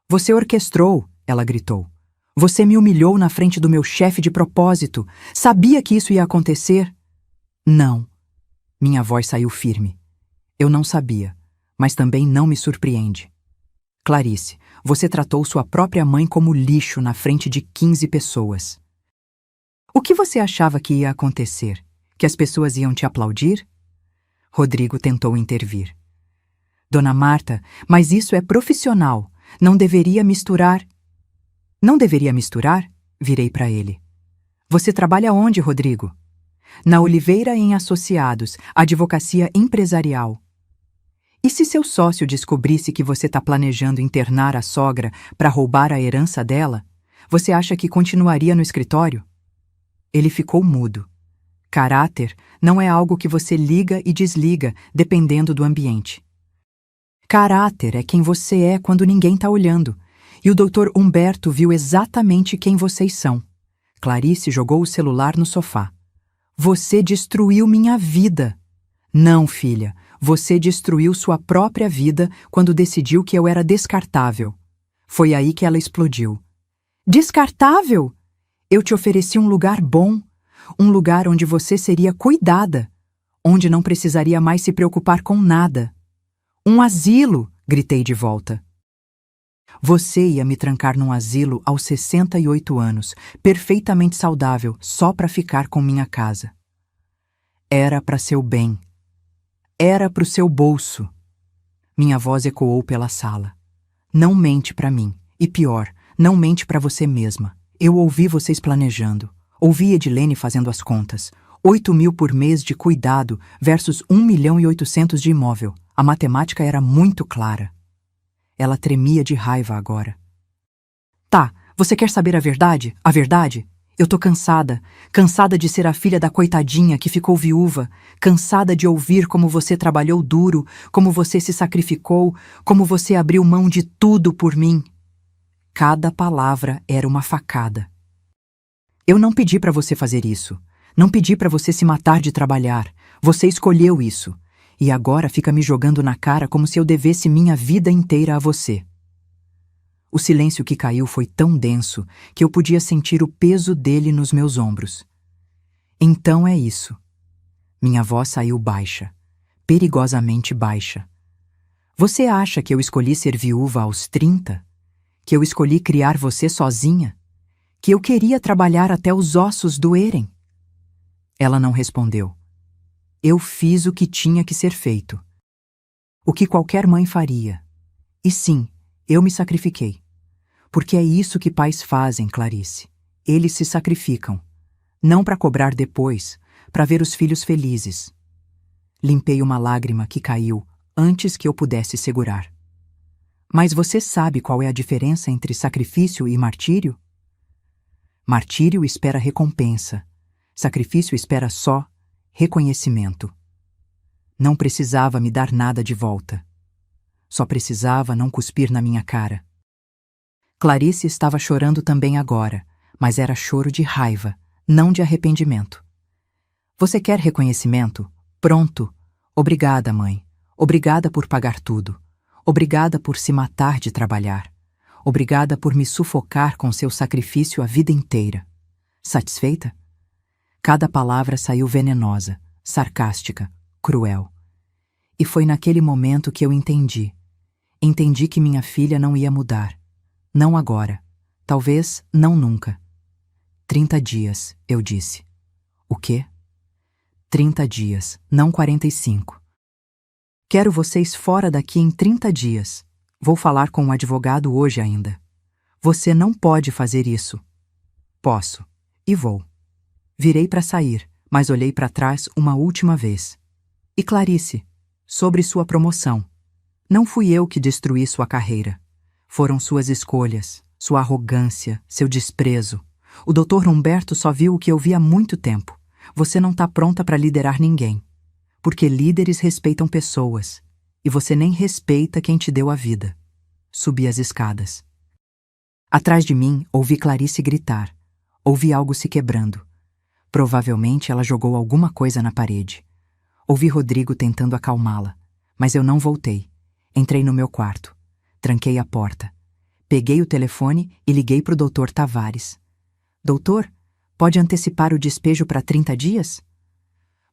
Você orquestrou, ela gritou. Você me humilhou na frente do meu chefe de propósito. Sabia que isso ia acontecer? Não. Minha voz saiu firme. Eu não sabia, mas também não me surpreende. Clarice, você tratou sua própria mãe como lixo na frente de 15 pessoas. O que você achava que ia acontecer? Que as pessoas iam te aplaudir? Rodrigo tentou intervir. Dona Marta, mas isso é profissional. Não deveria misturar. Não deveria misturar? Virei para ele. Você trabalha onde, Rodrigo? Na Oliveira em Associados, advocacia empresarial. E se seu sócio descobrisse que você está planejando internar a sogra para roubar a herança dela, você acha que continuaria no escritório? Ele ficou mudo. Caráter não é algo que você liga e desliga dependendo do ambiente. Caráter é quem você é quando ninguém está olhando, e o Dr. Humberto viu exatamente quem vocês são. Clarice jogou o celular no sofá. Você destruiu minha vida. Não, filha, você destruiu sua própria vida quando decidiu que eu era descartável. Foi aí que ela explodiu. Descartável? Eu te ofereci um lugar bom, um lugar onde você seria cuidada, onde não precisaria mais se preocupar com nada. Um asilo, gritei de volta. Você ia me trancar num asilo aos 68 anos, perfeitamente saudável, só para ficar com minha casa. Era para seu bem. Era pro seu bolso. Minha voz ecoou pela sala. Não mente para mim. E pior, não mente para você mesma. Eu ouvi vocês planejando. Ouvi Edilene fazendo as contas. 8.000 por mês de cuidado versus 1.800.000 de imóvel. A matemática era muito clara. Ela tremia de raiva agora. Tá, você quer saber a verdade? A verdade? Eu tô cansada. Cansada de ser a filha da coitadinha que ficou viúva. Cansada de ouvir como você trabalhou duro, como você se sacrificou, como você abriu mão de tudo por mim. Cada palavra era uma facada. Eu não pedi para você fazer isso. Não pedi para você se matar de trabalhar. Você escolheu isso. E agora fica me jogando na cara como se eu devesse minha vida inteira a você. O silêncio que caiu foi tão denso que eu podia sentir o peso dele nos meus ombros. Então é isso. Minha voz saiu baixa, perigosamente baixa. Você acha que eu escolhi ser viúva aos 30? Que eu escolhi criar você sozinha? Que eu queria trabalhar até os ossos doerem? Ela não respondeu. Eu fiz o que tinha que ser feito. O que qualquer mãe faria. E sim, eu me sacrifiquei. Porque é isso que pais fazem, Clarice. Eles se sacrificam. Não para cobrar depois, para ver os filhos felizes. Limpei uma lágrima que caiu antes que eu pudesse segurar. Mas você sabe qual é a diferença entre sacrifício e martírio? Martírio espera recompensa. Sacrifício espera só reconhecimento. Não precisava me dar nada de volta. Só precisava não cuspir na minha cara. Clarice estava chorando também agora, mas era choro de raiva, não de arrependimento. Você quer reconhecimento? Pronto. Obrigada, mãe. Obrigada por pagar tudo. Obrigada por se matar de trabalhar. Obrigada por me sufocar com seu sacrifício a vida inteira. Satisfeita? Cada palavra saiu venenosa, sarcástica, cruel. E foi naquele momento que eu entendi. Entendi que minha filha não ia mudar. Não agora. Talvez não nunca. 30 dias, eu disse. O quê? 30 dias, não 45. Quero vocês fora daqui em 30 dias. Vou falar com um advogado hoje ainda. Você não pode fazer isso. Posso. E vou. Virei para sair, mas olhei para trás uma última vez. E Clarice, sobre sua promoção. Não fui eu que destruí sua carreira. Foram suas escolhas, sua arrogância, seu desprezo. O Dr. Humberto só viu o que eu vi há muito tempo. Você não está pronta para liderar ninguém. Porque líderes respeitam pessoas. E você nem respeita quem te deu a vida. Subi as escadas. Atrás de mim, ouvi Clarice gritar. Ouvi algo se quebrando. Provavelmente ela jogou alguma coisa na parede. Ouvi Rodrigo tentando acalmá-la, mas eu não voltei. Entrei no meu quarto. Tranquei a porta. Peguei o telefone e liguei para o Dr. Tavares. Doutor, pode antecipar o despejo para 30 dias?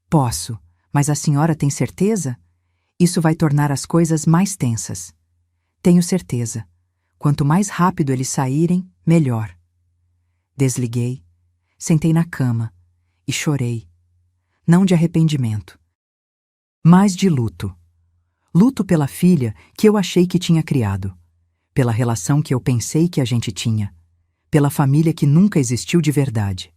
Posso, mas a senhora tem certeza? Isso vai tornar as coisas mais tensas. Tenho certeza. Quanto mais rápido eles saírem, melhor. Desliguei, sentei na cama e chorei. Não de arrependimento, mas de luto. Luto pela filha que eu achei que tinha criado, pela relação que eu pensei que a gente tinha, pela família que nunca existiu de verdade.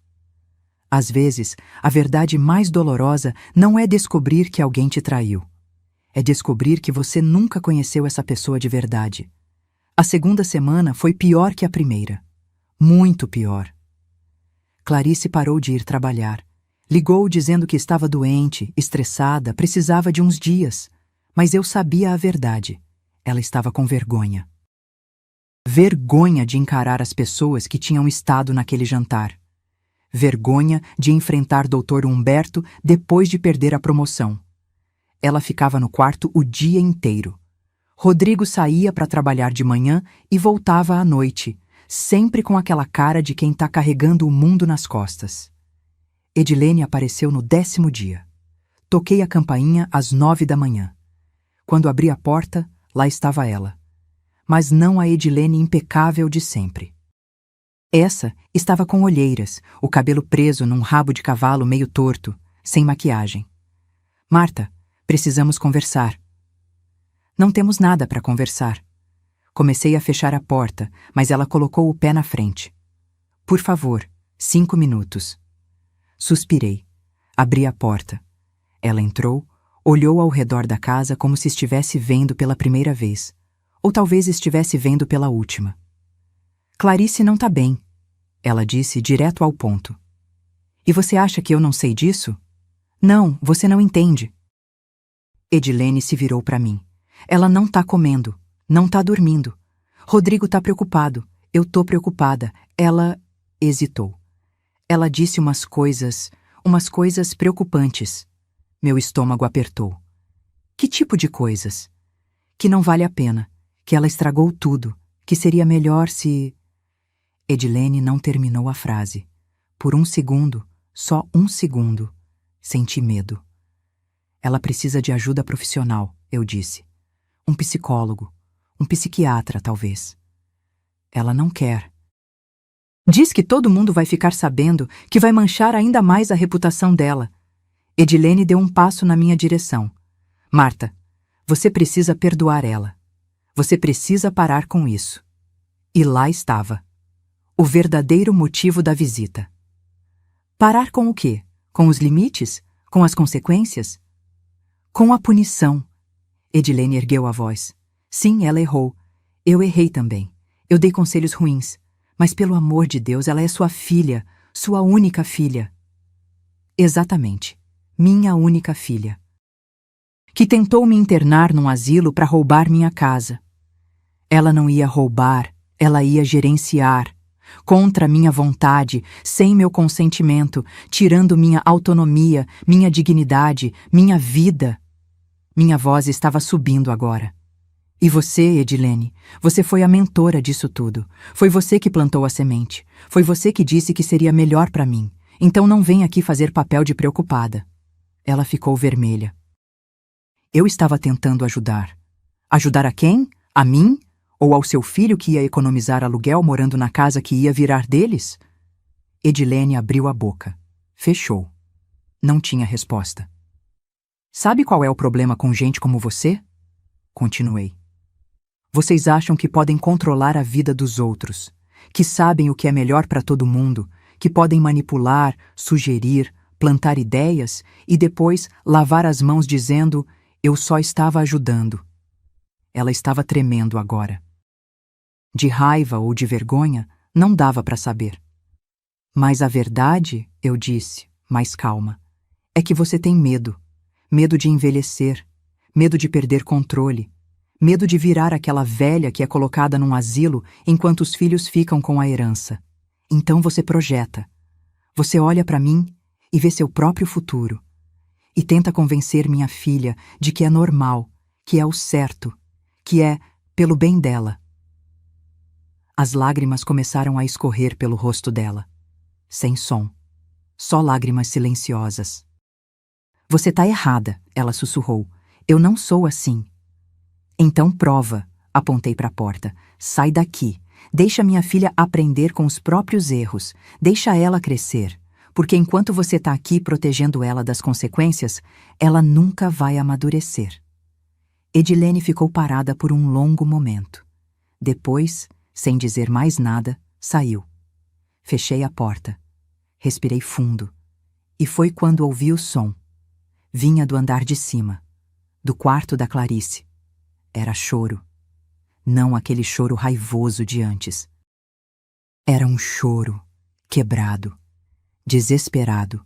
Às vezes, a verdade mais dolorosa não é descobrir que alguém te traiu. É descobrir que você nunca conheceu essa pessoa de verdade. A segunda semana foi pior que a primeira. Muito pior. Clarice parou de ir trabalhar. Ligou dizendo que estava doente, estressada, precisava de uns dias. Mas eu sabia a verdade. Ela estava com vergonha. Vergonha de encarar as pessoas que tinham estado naquele jantar. Vergonha de enfrentar Dr. Humberto depois de perder a promoção. Ela ficava no quarto o dia inteiro. Rodrigo saía para trabalhar de manhã e voltava à noite, sempre com aquela cara de quem está carregando o mundo nas costas. Edilene apareceu no 10º dia. Toquei a campainha às 9 da manhã. Quando abri a porta, lá estava ela. Mas não a Edilene impecável de sempre. Essa estava com olheiras, o cabelo preso num rabo de cavalo meio torto, sem maquiagem. Marta, precisamos conversar. Não temos nada para conversar. Comecei a fechar a porta, mas ela colocou o pé na frente. Por favor, 5 minutos. Suspirei. Abri a porta. Ela entrou, olhou ao redor da casa como se estivesse vendo pela primeira vez, ou talvez estivesse vendo pela última. Clarice não tá bem, ela disse direto ao ponto. E você acha que eu não sei disso? Não, você não entende. Edilene se virou para mim. Ela não tá comendo, não tá dormindo. Rodrigo tá preocupado, eu tô preocupada. Ela hesitou. Ela disse umas coisas preocupantes. Meu estômago apertou. Que tipo de coisas? Que não vale a pena, que ela estragou tudo, que seria melhor se... Edilene não terminou a frase. Por um segundo, só um segundo, senti medo. Ela precisa de ajuda profissional, eu disse. Um psicólogo, um psiquiatra, talvez. Ela não quer. Diz que todo mundo vai ficar sabendo, que vai manchar ainda mais a reputação dela. Edilene deu um passo na minha direção. Marta, você precisa perdoar ela. Você precisa parar com isso. E lá estava. O verdadeiro motivo da visita. Parar com o quê? Com os limites? Com as consequências? Com a punição. Edilene ergueu a voz. Sim, ela errou. Eu errei também. Eu dei conselhos ruins. Mas pelo amor de Deus, ela é sua filha, sua única filha. Exatamente. Minha única filha. Que tentou me internar num asilo para roubar minha casa. Ela não ia roubar, ela ia gerenciar. Contra minha vontade, sem meu consentimento, tirando minha autonomia, minha dignidade, minha vida. Minha voz estava subindo agora. E você, Edilene, você foi a mentora disso tudo. Foi você que plantou a semente. Foi você que disse que seria melhor para mim. Então não vem aqui fazer papel de preocupada. Ela ficou vermelha. Eu estava tentando ajudar. Ajudar a quem? A mim? Ou ao seu filho que ia economizar aluguel morando na casa que ia virar deles? Edilene abriu a boca. Fechou. Não tinha resposta. Sabe qual é o problema com gente como você? Continuei. Vocês acham que podem controlar a vida dos outros, que sabem o que é melhor para todo mundo, que podem manipular, sugerir, plantar ideias e depois lavar as mãos dizendo: eu só estava ajudando. Ela estava tremendo agora. De raiva ou de vergonha, não dava para saber. Mas a verdade, eu disse, mais calma, é que você tem medo. Medo de envelhecer, medo de perder controle, medo de virar aquela velha que é colocada num asilo enquanto os filhos ficam com a herança. Então você projeta. Você olha para mim e vê seu próprio futuro. E tenta convencer minha filha de que é normal, que é o certo, que é pelo bem dela. As lágrimas começaram a escorrer pelo rosto dela. Sem som. Só lágrimas silenciosas. Você tá errada, ela sussurrou. Eu não sou assim. Então prova, apontei para a porta. Sai daqui. Deixa minha filha aprender com os próprios erros. Deixa ela crescer. Porque enquanto você tá aqui protegendo ela das consequências, ela nunca vai amadurecer. Edilene ficou parada por um longo momento. Depois, sem dizer mais nada, saiu. Fechei a porta. Respirei fundo. E foi quando ouvi o som. Vinha do andar de cima, do quarto da Clarice. Era choro. Não aquele choro raivoso de antes. Era um choro, quebrado, desesperado.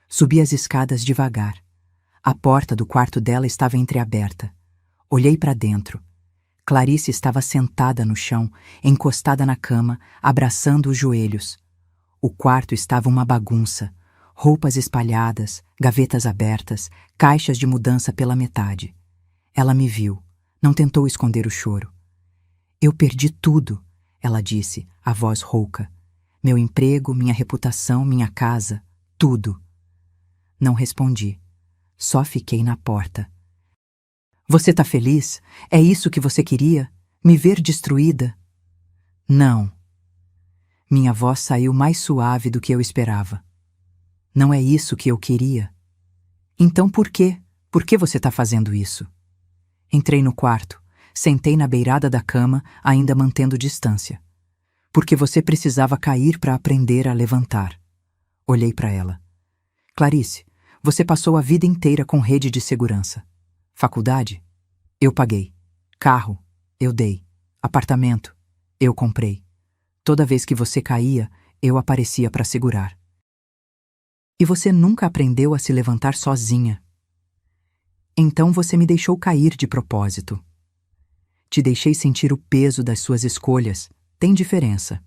Subi as escadas devagar. A porta do quarto dela estava entreaberta. Olhei para dentro. Clarice estava sentada no chão, encostada na cama, abraçando os joelhos. O quarto estava uma bagunça. Roupas espalhadas, gavetas abertas, caixas de mudança pela metade. Ela me viu, não tentou esconder o choro. Eu perdi tudo, ela disse, a voz rouca. Meu emprego, minha reputação, minha casa, tudo. Não respondi. Só fiquei na porta. Você tá feliz? É isso que você queria? Me ver destruída? Não. Minha voz saiu mais suave do que eu esperava. Não é isso que eu queria. Então por quê? Por que você tá fazendo isso? Entrei no quarto. Sentei na beirada da cama, ainda mantendo distância. Porque você precisava cair para aprender a levantar. Olhei para ela. Clarice, você passou a vida inteira com rede de segurança. Faculdade? Eu paguei. Carro? Eu dei. Apartamento? Eu comprei. Toda vez que você caía, eu aparecia para segurar. E você nunca aprendeu a se levantar sozinha. Então você me deixou cair de propósito. Te deixei sentir o peso das suas escolhas. Tem diferença.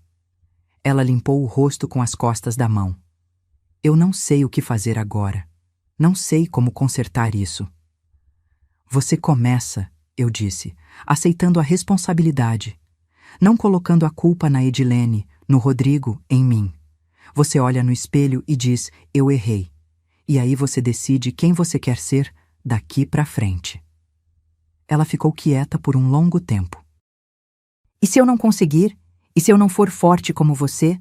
Ela limpou o rosto com as costas da mão. Eu não sei o que fazer agora. Não sei como consertar isso. Você começa, eu disse, aceitando a responsabilidade, não colocando a culpa na Edilene, no Rodrigo, em mim. Você olha no espelho e diz, eu errei. E aí você decide quem você quer ser daqui pra frente. Ela ficou quieta por um longo tempo. E se eu não conseguir? E se eu não for forte como você?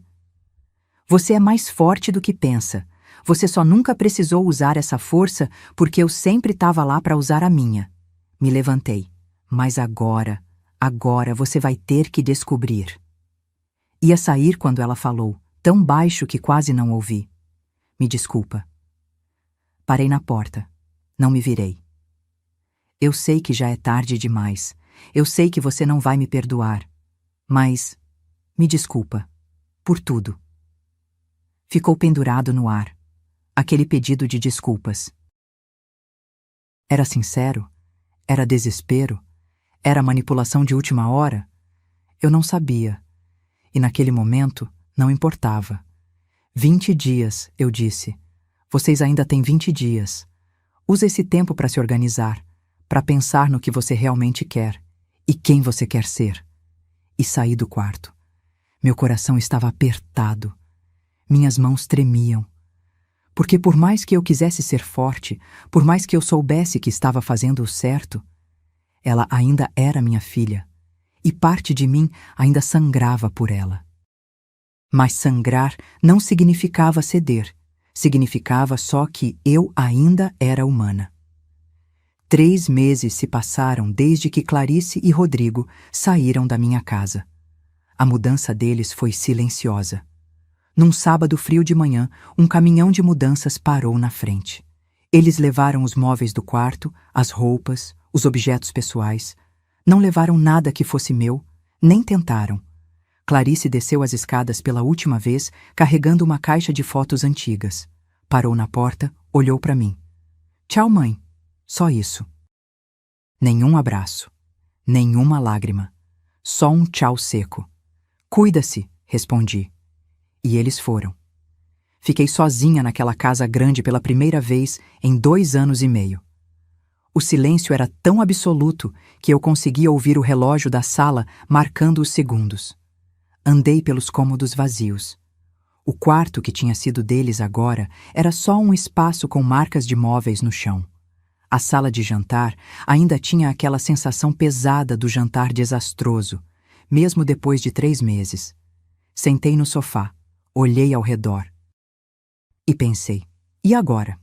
Você é mais forte do que pensa. Você só nunca precisou usar essa força porque eu sempre estava lá para usar a minha. Me levantei. Mas agora você vai ter que descobrir. Ia sair quando ela falou, tão baixo que quase não ouvi. Me desculpa. Parei na porta. Não me virei. Eu sei que já é tarde demais. Eu sei que você não vai me perdoar. Mas me desculpa. Por tudo. Ficou pendurado no ar. Aquele pedido de desculpas. Era sincero? Era desespero? Era manipulação de última hora? Eu não sabia. E naquele momento, não importava. 20 dias, eu disse. Vocês ainda têm 20 dias. Usa esse tempo para se organizar, para pensar no que você realmente quer e quem você quer ser. E saí do quarto. Meu coração estava apertado. Minhas mãos tremiam. Porque por mais que eu quisesse ser forte, por mais que eu soubesse que estava fazendo o certo, ela ainda era minha filha, e parte de mim ainda sangrava por ela. Mas sangrar não significava ceder, significava só que eu ainda era humana. 3 meses se passaram desde que Clarice e Rodrigo saíram da minha casa. A mudança deles foi silenciosa. Num sábado frio de manhã, um caminhão de mudanças parou na frente. Eles levaram os móveis do quarto, as roupas, os objetos pessoais. Não levaram nada que fosse meu, nem tentaram. Clarice desceu as escadas pela última vez, carregando uma caixa de fotos antigas. Parou na porta, olhou para mim. Tchau, mãe. Só isso. Nenhum abraço. Nenhuma lágrima. Só um tchau seco. Cuida-se, respondi. E eles foram. Fiquei sozinha naquela casa grande pela primeira vez em 2 anos e meio. O silêncio era tão absoluto que eu conseguia ouvir o relógio da sala marcando os segundos. Andei pelos cômodos vazios. O quarto que tinha sido deles agora era só um espaço com marcas de móveis no chão. A sala de jantar ainda tinha aquela sensação pesada do jantar desastroso, mesmo depois de 3 meses. Sentei no sofá. Olhei ao redor. E pensei, e agora?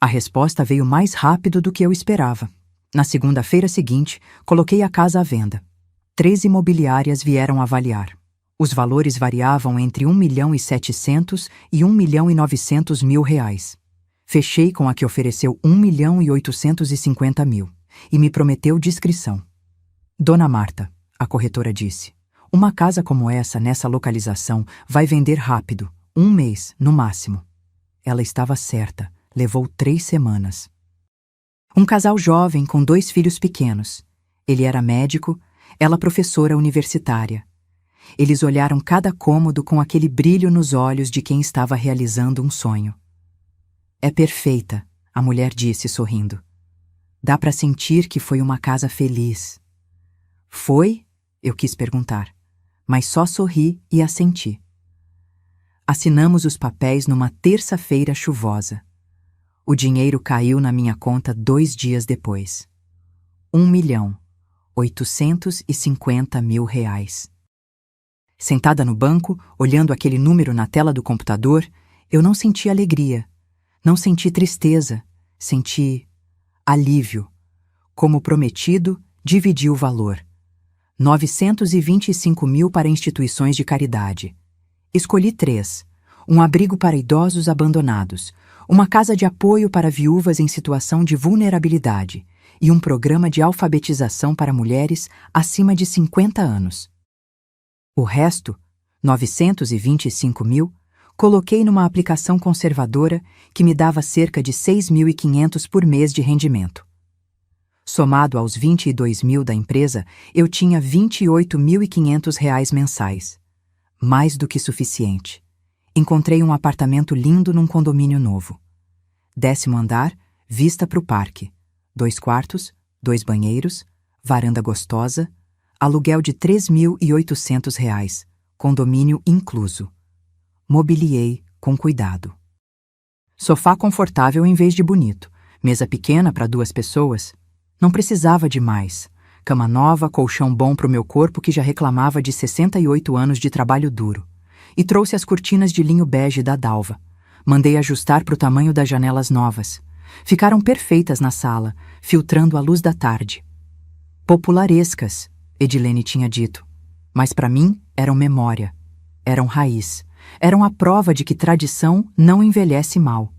A resposta veio mais rápido do que eu esperava. Na segunda-feira seguinte, coloquei a casa à venda. 3 imobiliárias vieram avaliar. Os valores variavam entre 1.700.000 e 1.900.000 reais. Fechei com a que ofereceu 1.850.000 e me prometeu discrição. Dona Marta, a corretora disse, uma casa como essa, nessa localização, vai vender rápido, 1 mês, no máximo. Ela estava certa, levou 3 semanas. Um casal jovem com 2 filhos pequenos. Ele era médico, ela professora universitária. Eles olharam cada cômodo com aquele brilho nos olhos de quem estava realizando um sonho. É perfeita, a mulher disse sorrindo. Dá para sentir que foi uma casa feliz. Foi? Eu quis perguntar. Mas só sorri e assenti. Assinamos os papéis numa terça-feira chuvosa. O dinheiro caiu na minha conta 2 dias depois. 1.850.000 reais. Sentada no banco, olhando aquele número na tela do computador, eu não senti alegria, não senti tristeza, senti alívio. Como prometido, dividi o valor. 925 mil para instituições de caridade. Escolhi 3. Um abrigo para idosos abandonados, uma casa de apoio para viúvas em situação de vulnerabilidade e um programa de alfabetização para mulheres acima de 50 anos. O resto, 925 mil, coloquei numa aplicação conservadora que me dava cerca de 6.500 por mês de rendimento. Somado aos 22 mil da empresa, eu tinha R$ 28.500 mensais. Mais do que suficiente. Encontrei um apartamento lindo num condomínio novo. 10º andar, vista para o parque. 2 quartos, 2 banheiros, varanda gostosa, aluguel de R$ 3.800, condomínio incluso. Mobiliei com cuidado. Sofá confortável em vez de bonito, mesa pequena para 2 pessoas. Não precisava de mais. Cama nova, colchão bom para o meu corpo que já reclamava de 68 anos de trabalho duro. E trouxe as cortinas de linho bege da Dalva. Mandei ajustar para o tamanho das janelas novas. Ficaram perfeitas na sala, filtrando a luz da tarde. Popularescas, Edilene tinha dito. Mas para mim eram memória. Eram raiz. Eram a prova de que tradição não envelhece mal.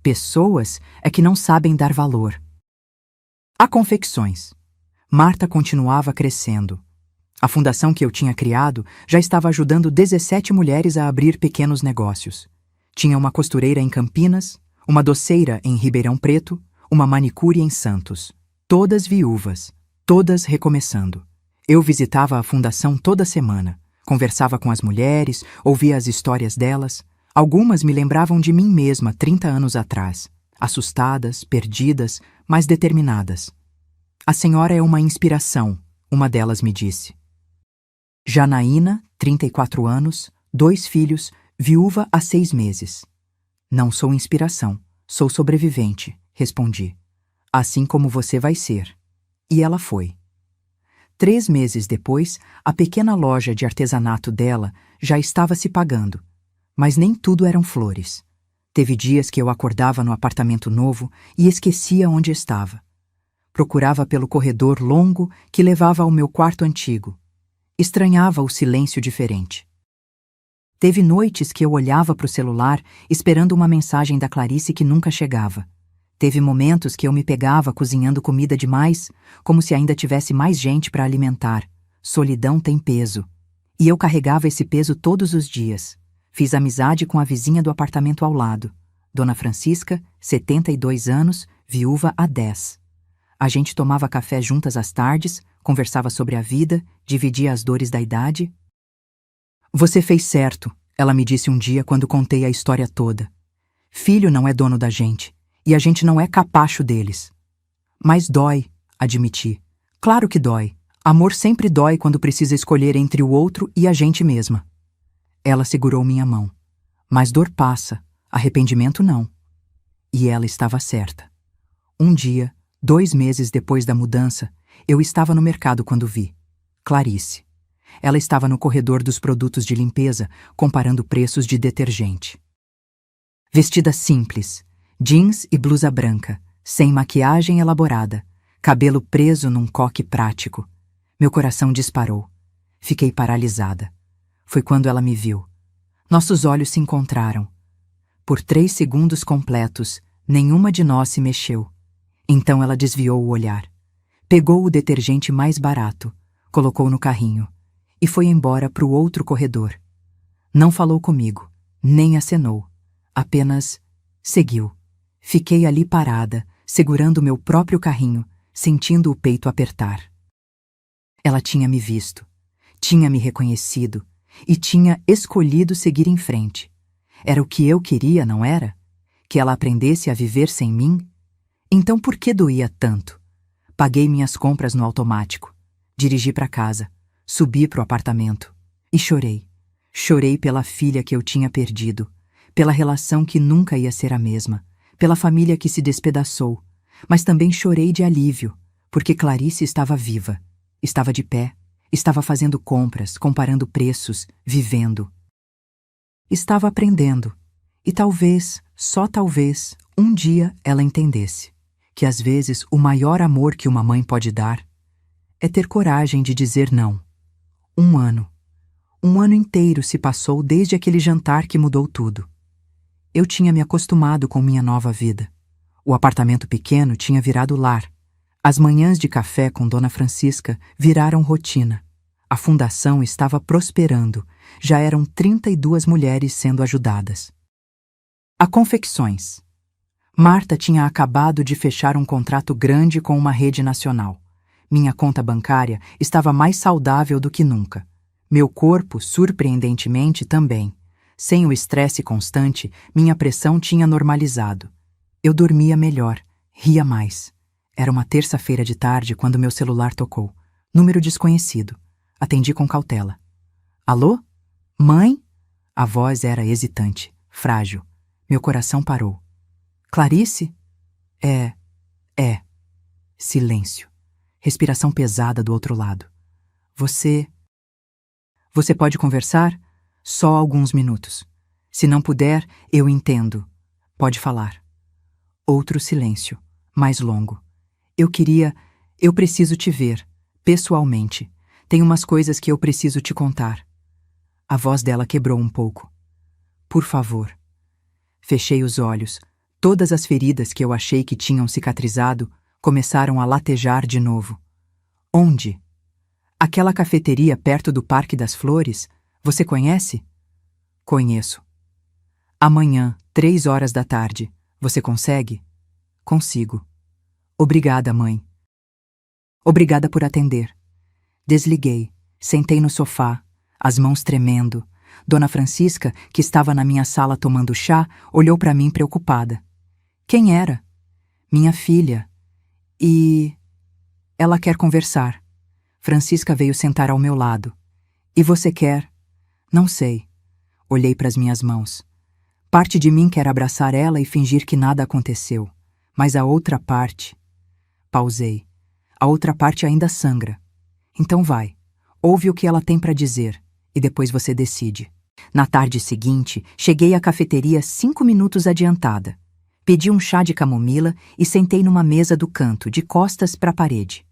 Pessoas é que não sabem dar valor. Há confecções. Marta continuava crescendo. A fundação que eu tinha criado já estava ajudando 17 mulheres a abrir pequenos negócios. Tinha uma costureira em Campinas, uma doceira em Ribeirão Preto, uma manicure em Santos. Todas viúvas, todas recomeçando. Eu visitava a fundação toda semana, conversava com as mulheres, ouvia as histórias delas. Algumas me lembravam de mim mesma 30 anos atrás, assustadas, perdidas, mas determinadas. A senhora é uma inspiração, uma delas me disse. Janaína, 34 anos, 2 filhos, viúva há 6 meses. Não sou inspiração, sou sobrevivente, respondi. Assim como você vai ser. E ela foi. 3 meses depois, a pequena loja de artesanato dela já estava se pagando. Mas nem tudo eram flores. Teve dias que eu acordava no apartamento novo e esquecia onde estava. Procurava pelo corredor longo que levava ao meu quarto antigo. Estranhava o silêncio diferente. Teve noites que eu olhava para o celular esperando uma mensagem da Clarice que nunca chegava. Teve momentos que eu me pegava cozinhando comida demais, como se ainda tivesse mais gente para alimentar. Solidão tem peso. E eu carregava esse peso todos os dias. Fiz amizade com a vizinha do apartamento ao lado. Dona Francisca, 72 anos, viúva há 10. A gente tomava café juntas às tardes, conversava sobre a vida, dividia as dores da idade. Você fez certo, ela me disse um dia quando contei a história toda. Filho não é dono da gente, e a gente não é capacho deles. Mas dói, admiti. Claro que dói. Amor sempre dói quando precisa escolher entre o outro e a gente mesma. Ela segurou minha mão. Mas dor passa, arrependimento não. E ela estava certa. Um dia, 2 meses depois da mudança, eu estava no mercado quando vi Clarice. Ela estava no corredor dos produtos de limpeza, comparando preços de detergente. Vestida simples, jeans e blusa branca, sem maquiagem elaborada, cabelo preso num coque prático. Meu coração disparou. Fiquei paralisada. Foi quando ela me viu. Nossos olhos se encontraram. Por 3 segundos completos, nenhuma de nós se mexeu. Então ela desviou o olhar. Pegou o detergente mais barato, colocou no carrinho e foi embora para o outro corredor. Não falou comigo, nem acenou. Apenas seguiu. Fiquei ali parada, segurando o meu próprio carrinho, sentindo o peito apertar. Ela tinha me visto, tinha me reconhecido e tinha escolhido seguir em frente. Era o que eu queria, não era? Que ela aprendesse a viver sem mim? Então por que doía tanto? Paguei minhas compras no automático. Dirigi para casa, subi para o apartamento e chorei. Chorei pela filha que eu tinha perdido, pela relação que nunca ia ser a mesma, pela família que se despedaçou, mas também chorei de alívio, porque Clarice estava viva, estava de pé, estava fazendo compras, comparando preços, vivendo. Estava aprendendo, e talvez, só talvez, um dia ela entendesse que às vezes o maior amor que uma mãe pode dar é ter coragem de dizer não. Um ano. Um ano inteiro se passou desde aquele jantar que mudou tudo. Eu tinha me acostumado com minha nova vida. O apartamento pequeno tinha virado lar. As manhãs de café com Dona Francisca viraram rotina. A fundação estava prosperando. Já eram 32 mulheres sendo ajudadas. A confecções. Marta tinha acabado de fechar um contrato grande com uma rede nacional. Minha conta bancária estava mais saudável do que nunca. Meu corpo, surpreendentemente, também. Sem o estresse constante, minha pressão tinha normalizado. Eu dormia melhor, ria mais. Era uma terça-feira de tarde quando meu celular tocou. Número desconhecido. Atendi com cautela. Alô? Mãe? A voz era hesitante, frágil. Meu coração parou. Clarice? É. Silêncio. Respiração pesada do outro lado. Você pode conversar? Só alguns minutos. Se não puder, eu entendo. Pode falar. Outro silêncio, mais longo. Eu preciso te ver, pessoalmente. Tem umas coisas que eu preciso te contar. A voz dela quebrou um pouco. Por favor. Fechei os olhos. Todas as feridas que eu achei que tinham cicatrizado começaram a latejar de novo. Onde? Aquela cafeteria perto do Parque das Flores, você conhece? Conheço. Amanhã, 3 horas da tarde. Você consegue? Consigo. Obrigada, mãe. Obrigada por atender. Desliguei, sentei no sofá, as mãos tremendo. Dona Francisca, que estava na minha sala tomando chá, olhou para mim preocupada. Quem era? Minha filha. E... Ela quer conversar. Francisca veio sentar ao meu lado. E você quer? Não sei. Olhei para as minhas mãos. Parte de mim quer abraçar ela e fingir que nada aconteceu. Mas a outra parte... Pausei. A outra parte ainda sangra. Então vai. Ouve o que ela tem para dizer. E depois você decide. Na tarde seguinte, cheguei à cafeteria 5 minutos adiantada. Pedi um chá de camomila e sentei numa mesa do canto, de costas para a parede.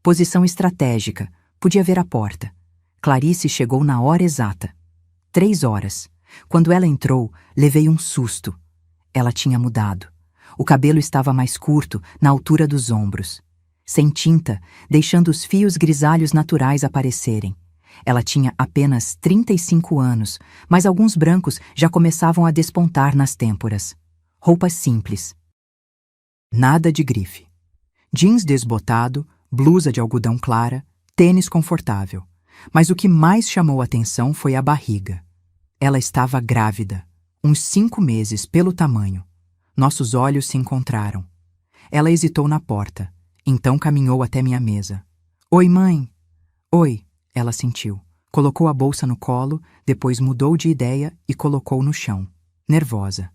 Posição estratégica, podia ver a porta. Clarice chegou na hora exata. 3 horas. Quando ela entrou, levei um susto. Ela tinha mudado. O cabelo estava mais curto, na altura dos ombros. Sem tinta, deixando os fios grisalhos naturais aparecerem. Ela tinha apenas 35 anos, mas alguns brancos já começavam a despontar nas têmporas. Roupas simples. Nada de grife. Jeans desbotado, blusa de algodão clara, tênis confortável. Mas o que mais chamou a atenção foi a barriga. Ela estava grávida, uns 5 meses pelo tamanho. Nossos olhos se encontraram. Ela hesitou na porta, então caminhou até minha mesa. Oi, mãe. Oi. Ela sentiu. Colocou a bolsa no colo, depois mudou de ideia e colocou no chão, nervosa.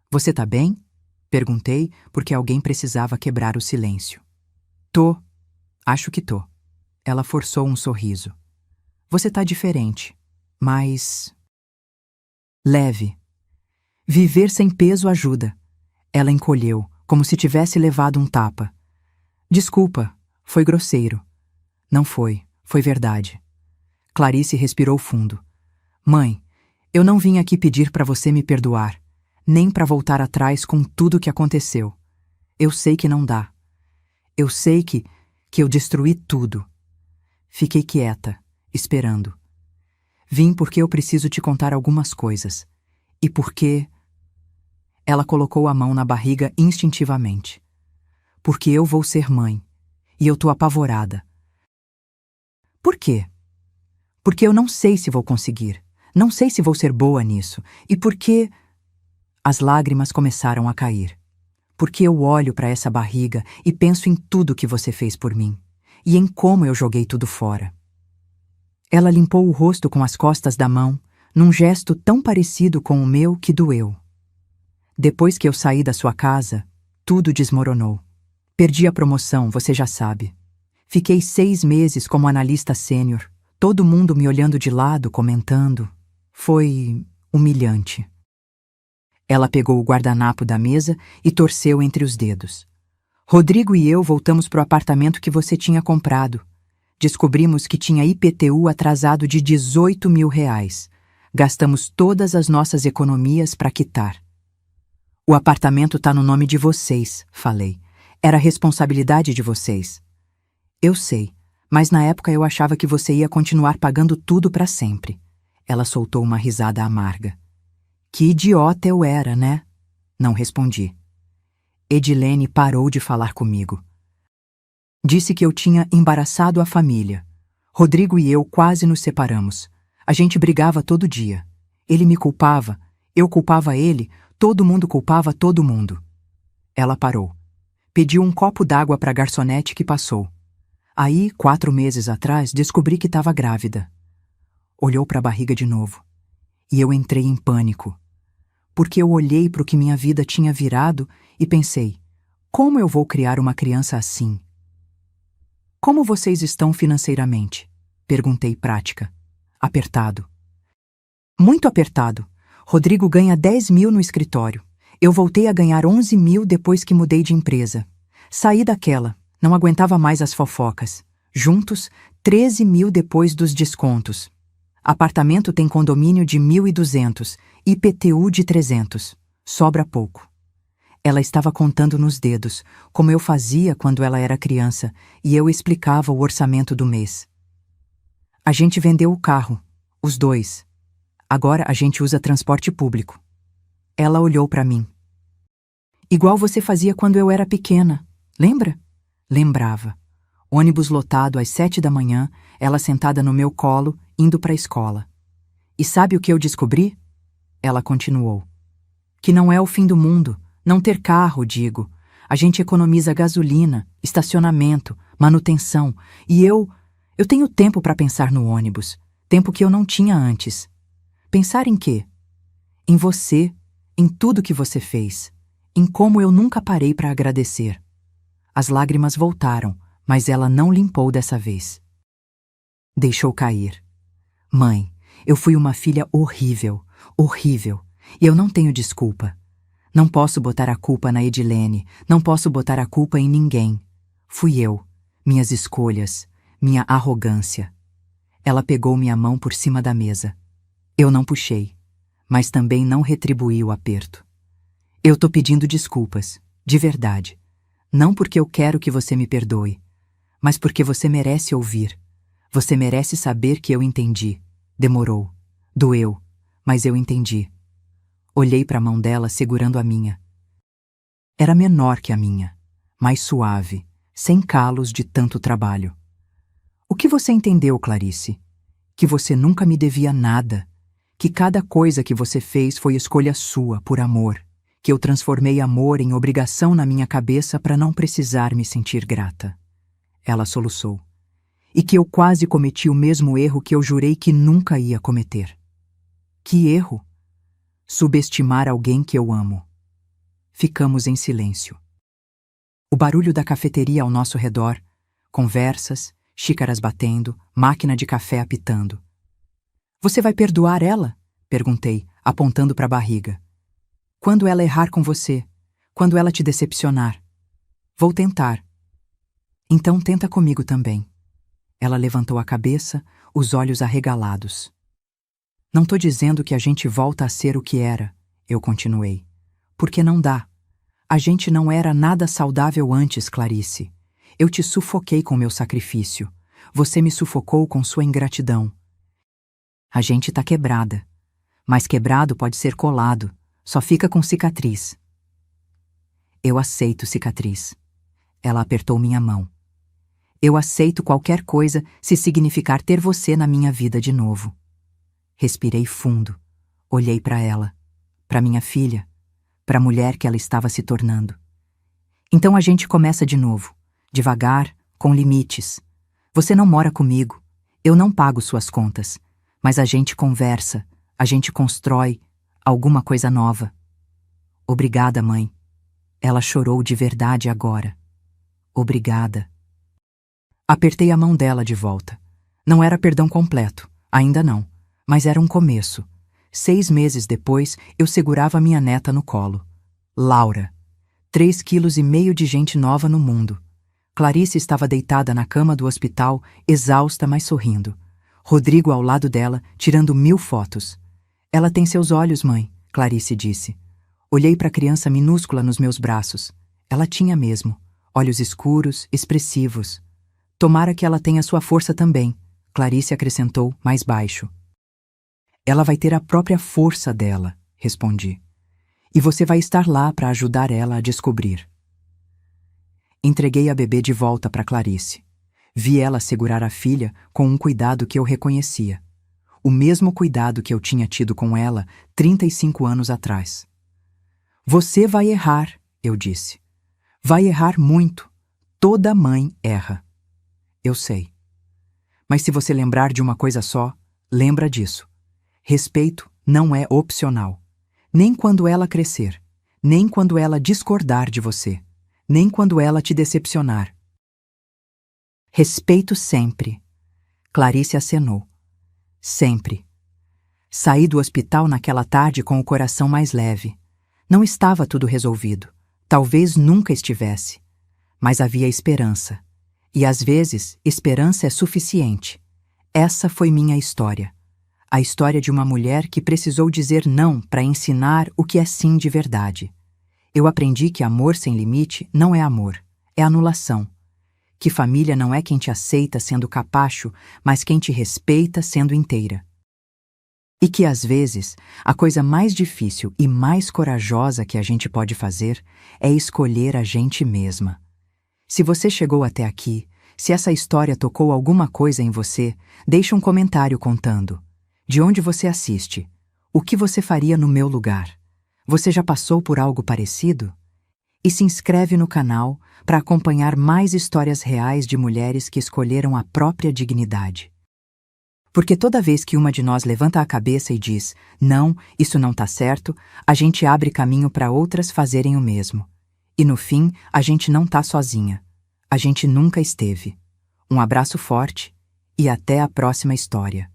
Você tá bem? Perguntei, porque alguém precisava quebrar o silêncio. Tô. Acho que tô. Ela forçou um sorriso. Você tá diferente, mas... leve. Viver sem peso ajuda. Ela encolheu, como se tivesse levado um tapa. Desculpa, foi grosseiro. Não foi. Foi verdade. Clarice respirou fundo. Mãe, eu não vim aqui pedir para você me perdoar, nem para voltar atrás com tudo que aconteceu. Eu sei que não dá. Eu sei que eu destruí tudo. Fiquei quieta, esperando. Vim porque eu preciso te contar algumas coisas. E porque... Ela colocou a mão na barriga instintivamente. Porque eu vou ser mãe. E eu tô apavorada. Por quê? Porque eu não sei se vou conseguir. Não sei se vou ser boa nisso. E porque... As lágrimas começaram a cair. Porque eu olho para essa barriga e penso em tudo que você fez por mim. E em como eu joguei tudo fora. Ela limpou o rosto com as costas da mão, num gesto tão parecido com o meu que doeu. Depois que eu saí da sua casa, tudo desmoronou. Perdi a promoção, você já sabe. Fiquei 6 meses como analista sênior, todo mundo me olhando de lado, comentando. Foi humilhante. Ela pegou o guardanapo da mesa e torceu entre os dedos. Rodrigo e eu voltamos pro apartamento que você tinha comprado. Descobrimos que tinha IPTU atrasado de R$ 18.000. Gastamos todas as nossas economias para quitar. O apartamento tá no nome de vocês, falei. Era responsabilidade de vocês. Eu sei, mas na época eu achava que você ia continuar pagando tudo para sempre. Ela soltou uma risada amarga. Que idiota eu era, né? Não respondi. Edilene parou de falar comigo. Disse que eu tinha embaraçado a família. Rodrigo e eu quase nos separamos. A gente brigava todo dia. Ele me culpava, eu culpava ele, todo mundo culpava todo mundo. Ela parou. Pediu um copo d'água para a garçonete que passou. Aí, 4 meses atrás, descobri que estava grávida. Olhou para a barriga de novo. E eu entrei em pânico. Porque eu olhei para o que minha vida tinha virado e pensei, como eu vou criar uma criança assim? Como vocês estão financeiramente? Perguntei prática. Apertado. Muito apertado. Rodrigo ganha 10.000 no escritório. Eu voltei a ganhar 11.000 depois que mudei de empresa. Saí daquela, não aguentava mais as fofocas. Juntos, 13.000 depois dos descontos. Apartamento tem condomínio de 1.200, IPTU de 300. Sobra pouco. Ela estava contando nos dedos, como eu fazia quando ela era criança, e eu explicava o orçamento do mês. A gente vendeu o carro, os dois. Agora a gente usa transporte público. Ela olhou para mim. Igual você fazia quando eu era pequena, lembra? Lembrava. Ônibus lotado às 7 da manhã, ela sentada no meu colo, indo para a escola. E sabe o que eu descobri? Ela continuou. Que não é o fim do mundo. Não ter carro, digo. A gente economiza gasolina, estacionamento, manutenção. E eu tenho tempo para pensar no ônibus. Tempo que eu não tinha antes. Pensar em quê? Em você, em tudo que você fez. Em como eu nunca parei para agradecer. As lágrimas voltaram, mas ela não limpou dessa vez. Deixou cair. Mãe, eu fui uma filha horrível, horrível. E eu não tenho desculpa. Não posso botar a culpa na Edilene, não posso botar a culpa em ninguém. Fui eu, minhas escolhas, minha arrogância. Ela pegou minha mão por cima da mesa. Eu não puxei, mas também não retribuí o aperto. Eu tô pedindo desculpas, de verdade. Não porque eu quero que você me perdoe, mas porque você merece ouvir. Você merece saber que eu entendi. Demorou, doeu, mas eu entendi. Olhei para a mão dela segurando a minha. Era menor que a minha, mais suave, sem calos de tanto trabalho. O que você entendeu, Clarice? Que você nunca me devia nada, que cada coisa que você fez foi escolha sua, por amor, que eu transformei amor em obrigação na minha cabeça para não precisar me sentir grata. Ela soluçou. E que eu quase cometi o mesmo erro que eu jurei que nunca ia cometer. Que erro? Subestimar alguém que eu amo. Ficamos em silêncio. O barulho da cafeteria ao nosso redor, conversas, xícaras batendo, máquina de café apitando. Você vai perdoar ela? Perguntei, apontando para a barriga. Quando ela errar com você, quando ela te decepcionar. Vou tentar. Então tenta comigo também. Ela levantou a cabeça, os olhos arregalados. Não tô dizendo que a gente volta a ser o que era, eu continuei. Porque não dá. A gente não era nada saudável antes, Clarice. Eu te sufoquei com meu sacrifício. Você me sufocou com sua ingratidão. A gente tá quebrada. Mas quebrado pode ser colado. Só fica com cicatriz. Eu aceito cicatriz. Ela apertou minha mão. Eu aceito qualquer coisa se significar ter você na minha vida de novo. Respirei fundo. Olhei para ela, para minha filha, para a mulher que ela estava se tornando. Então a gente começa de novo, devagar, com limites. Você não mora comigo, eu não pago suas contas, mas a gente conversa, a gente constrói alguma coisa nova. Obrigada, mãe. Ela chorou de verdade agora. Obrigada. Apertei a mão dela de volta. Não era perdão completo, ainda não, mas era um começo. 6 meses depois, eu segurava minha neta no colo. Laura. 3,5 quilos de gente nova no mundo. Clarice estava deitada na cama do hospital, exausta, mas sorrindo. Rodrigo ao lado dela, tirando 1000 fotos. Ela tem seus olhos, mãe, Clarice disse. Olhei para a criança minúscula nos meus braços. Ela tinha mesmo. Olhos escuros, expressivos. Tomara que ela tenha sua força também, Clarice acrescentou, mais baixo. Ela vai ter a própria força dela, respondi. E você vai estar lá para ajudar ela a descobrir. Entreguei a bebê de volta para Clarice. Vi ela segurar a filha com um cuidado que eu reconhecia. O mesmo cuidado que eu tinha tido com ela 35 anos atrás. Você vai errar, eu disse. Vai errar muito. Toda mãe erra. Eu sei. Mas se você lembrar de uma coisa só, lembra disso. Respeito não é opcional. Nem quando ela crescer. Nem quando ela discordar de você. Nem quando ela te decepcionar. Respeito sempre. Clarice acenou. Sempre. Saí do hospital naquela tarde com o coração mais leve. Não estava tudo resolvido. Talvez nunca estivesse. Mas havia esperança. E às vezes, esperança é suficiente. Essa foi minha história. A história de uma mulher que precisou dizer não para ensinar o que é sim de verdade. Eu aprendi que amor sem limite não é amor, é anulação. Que família não é quem te aceita sendo capacho, mas quem te respeita sendo inteira. E que, às vezes, a coisa mais difícil e mais corajosa que a gente pode fazer é escolher a gente mesma. Se você chegou até aqui, se essa história tocou alguma coisa em você, deixe um comentário contando. De onde você assiste? O que você faria no meu lugar? Você já passou por algo parecido? E se inscreve no canal para acompanhar mais histórias reais de mulheres que escolheram a própria dignidade. Porque toda vez que uma de nós levanta a cabeça e diz, não, isso não tá certo, a gente abre caminho para outras fazerem o mesmo. E no fim, a gente não tá sozinha. A gente nunca esteve. Um abraço forte e até a próxima história.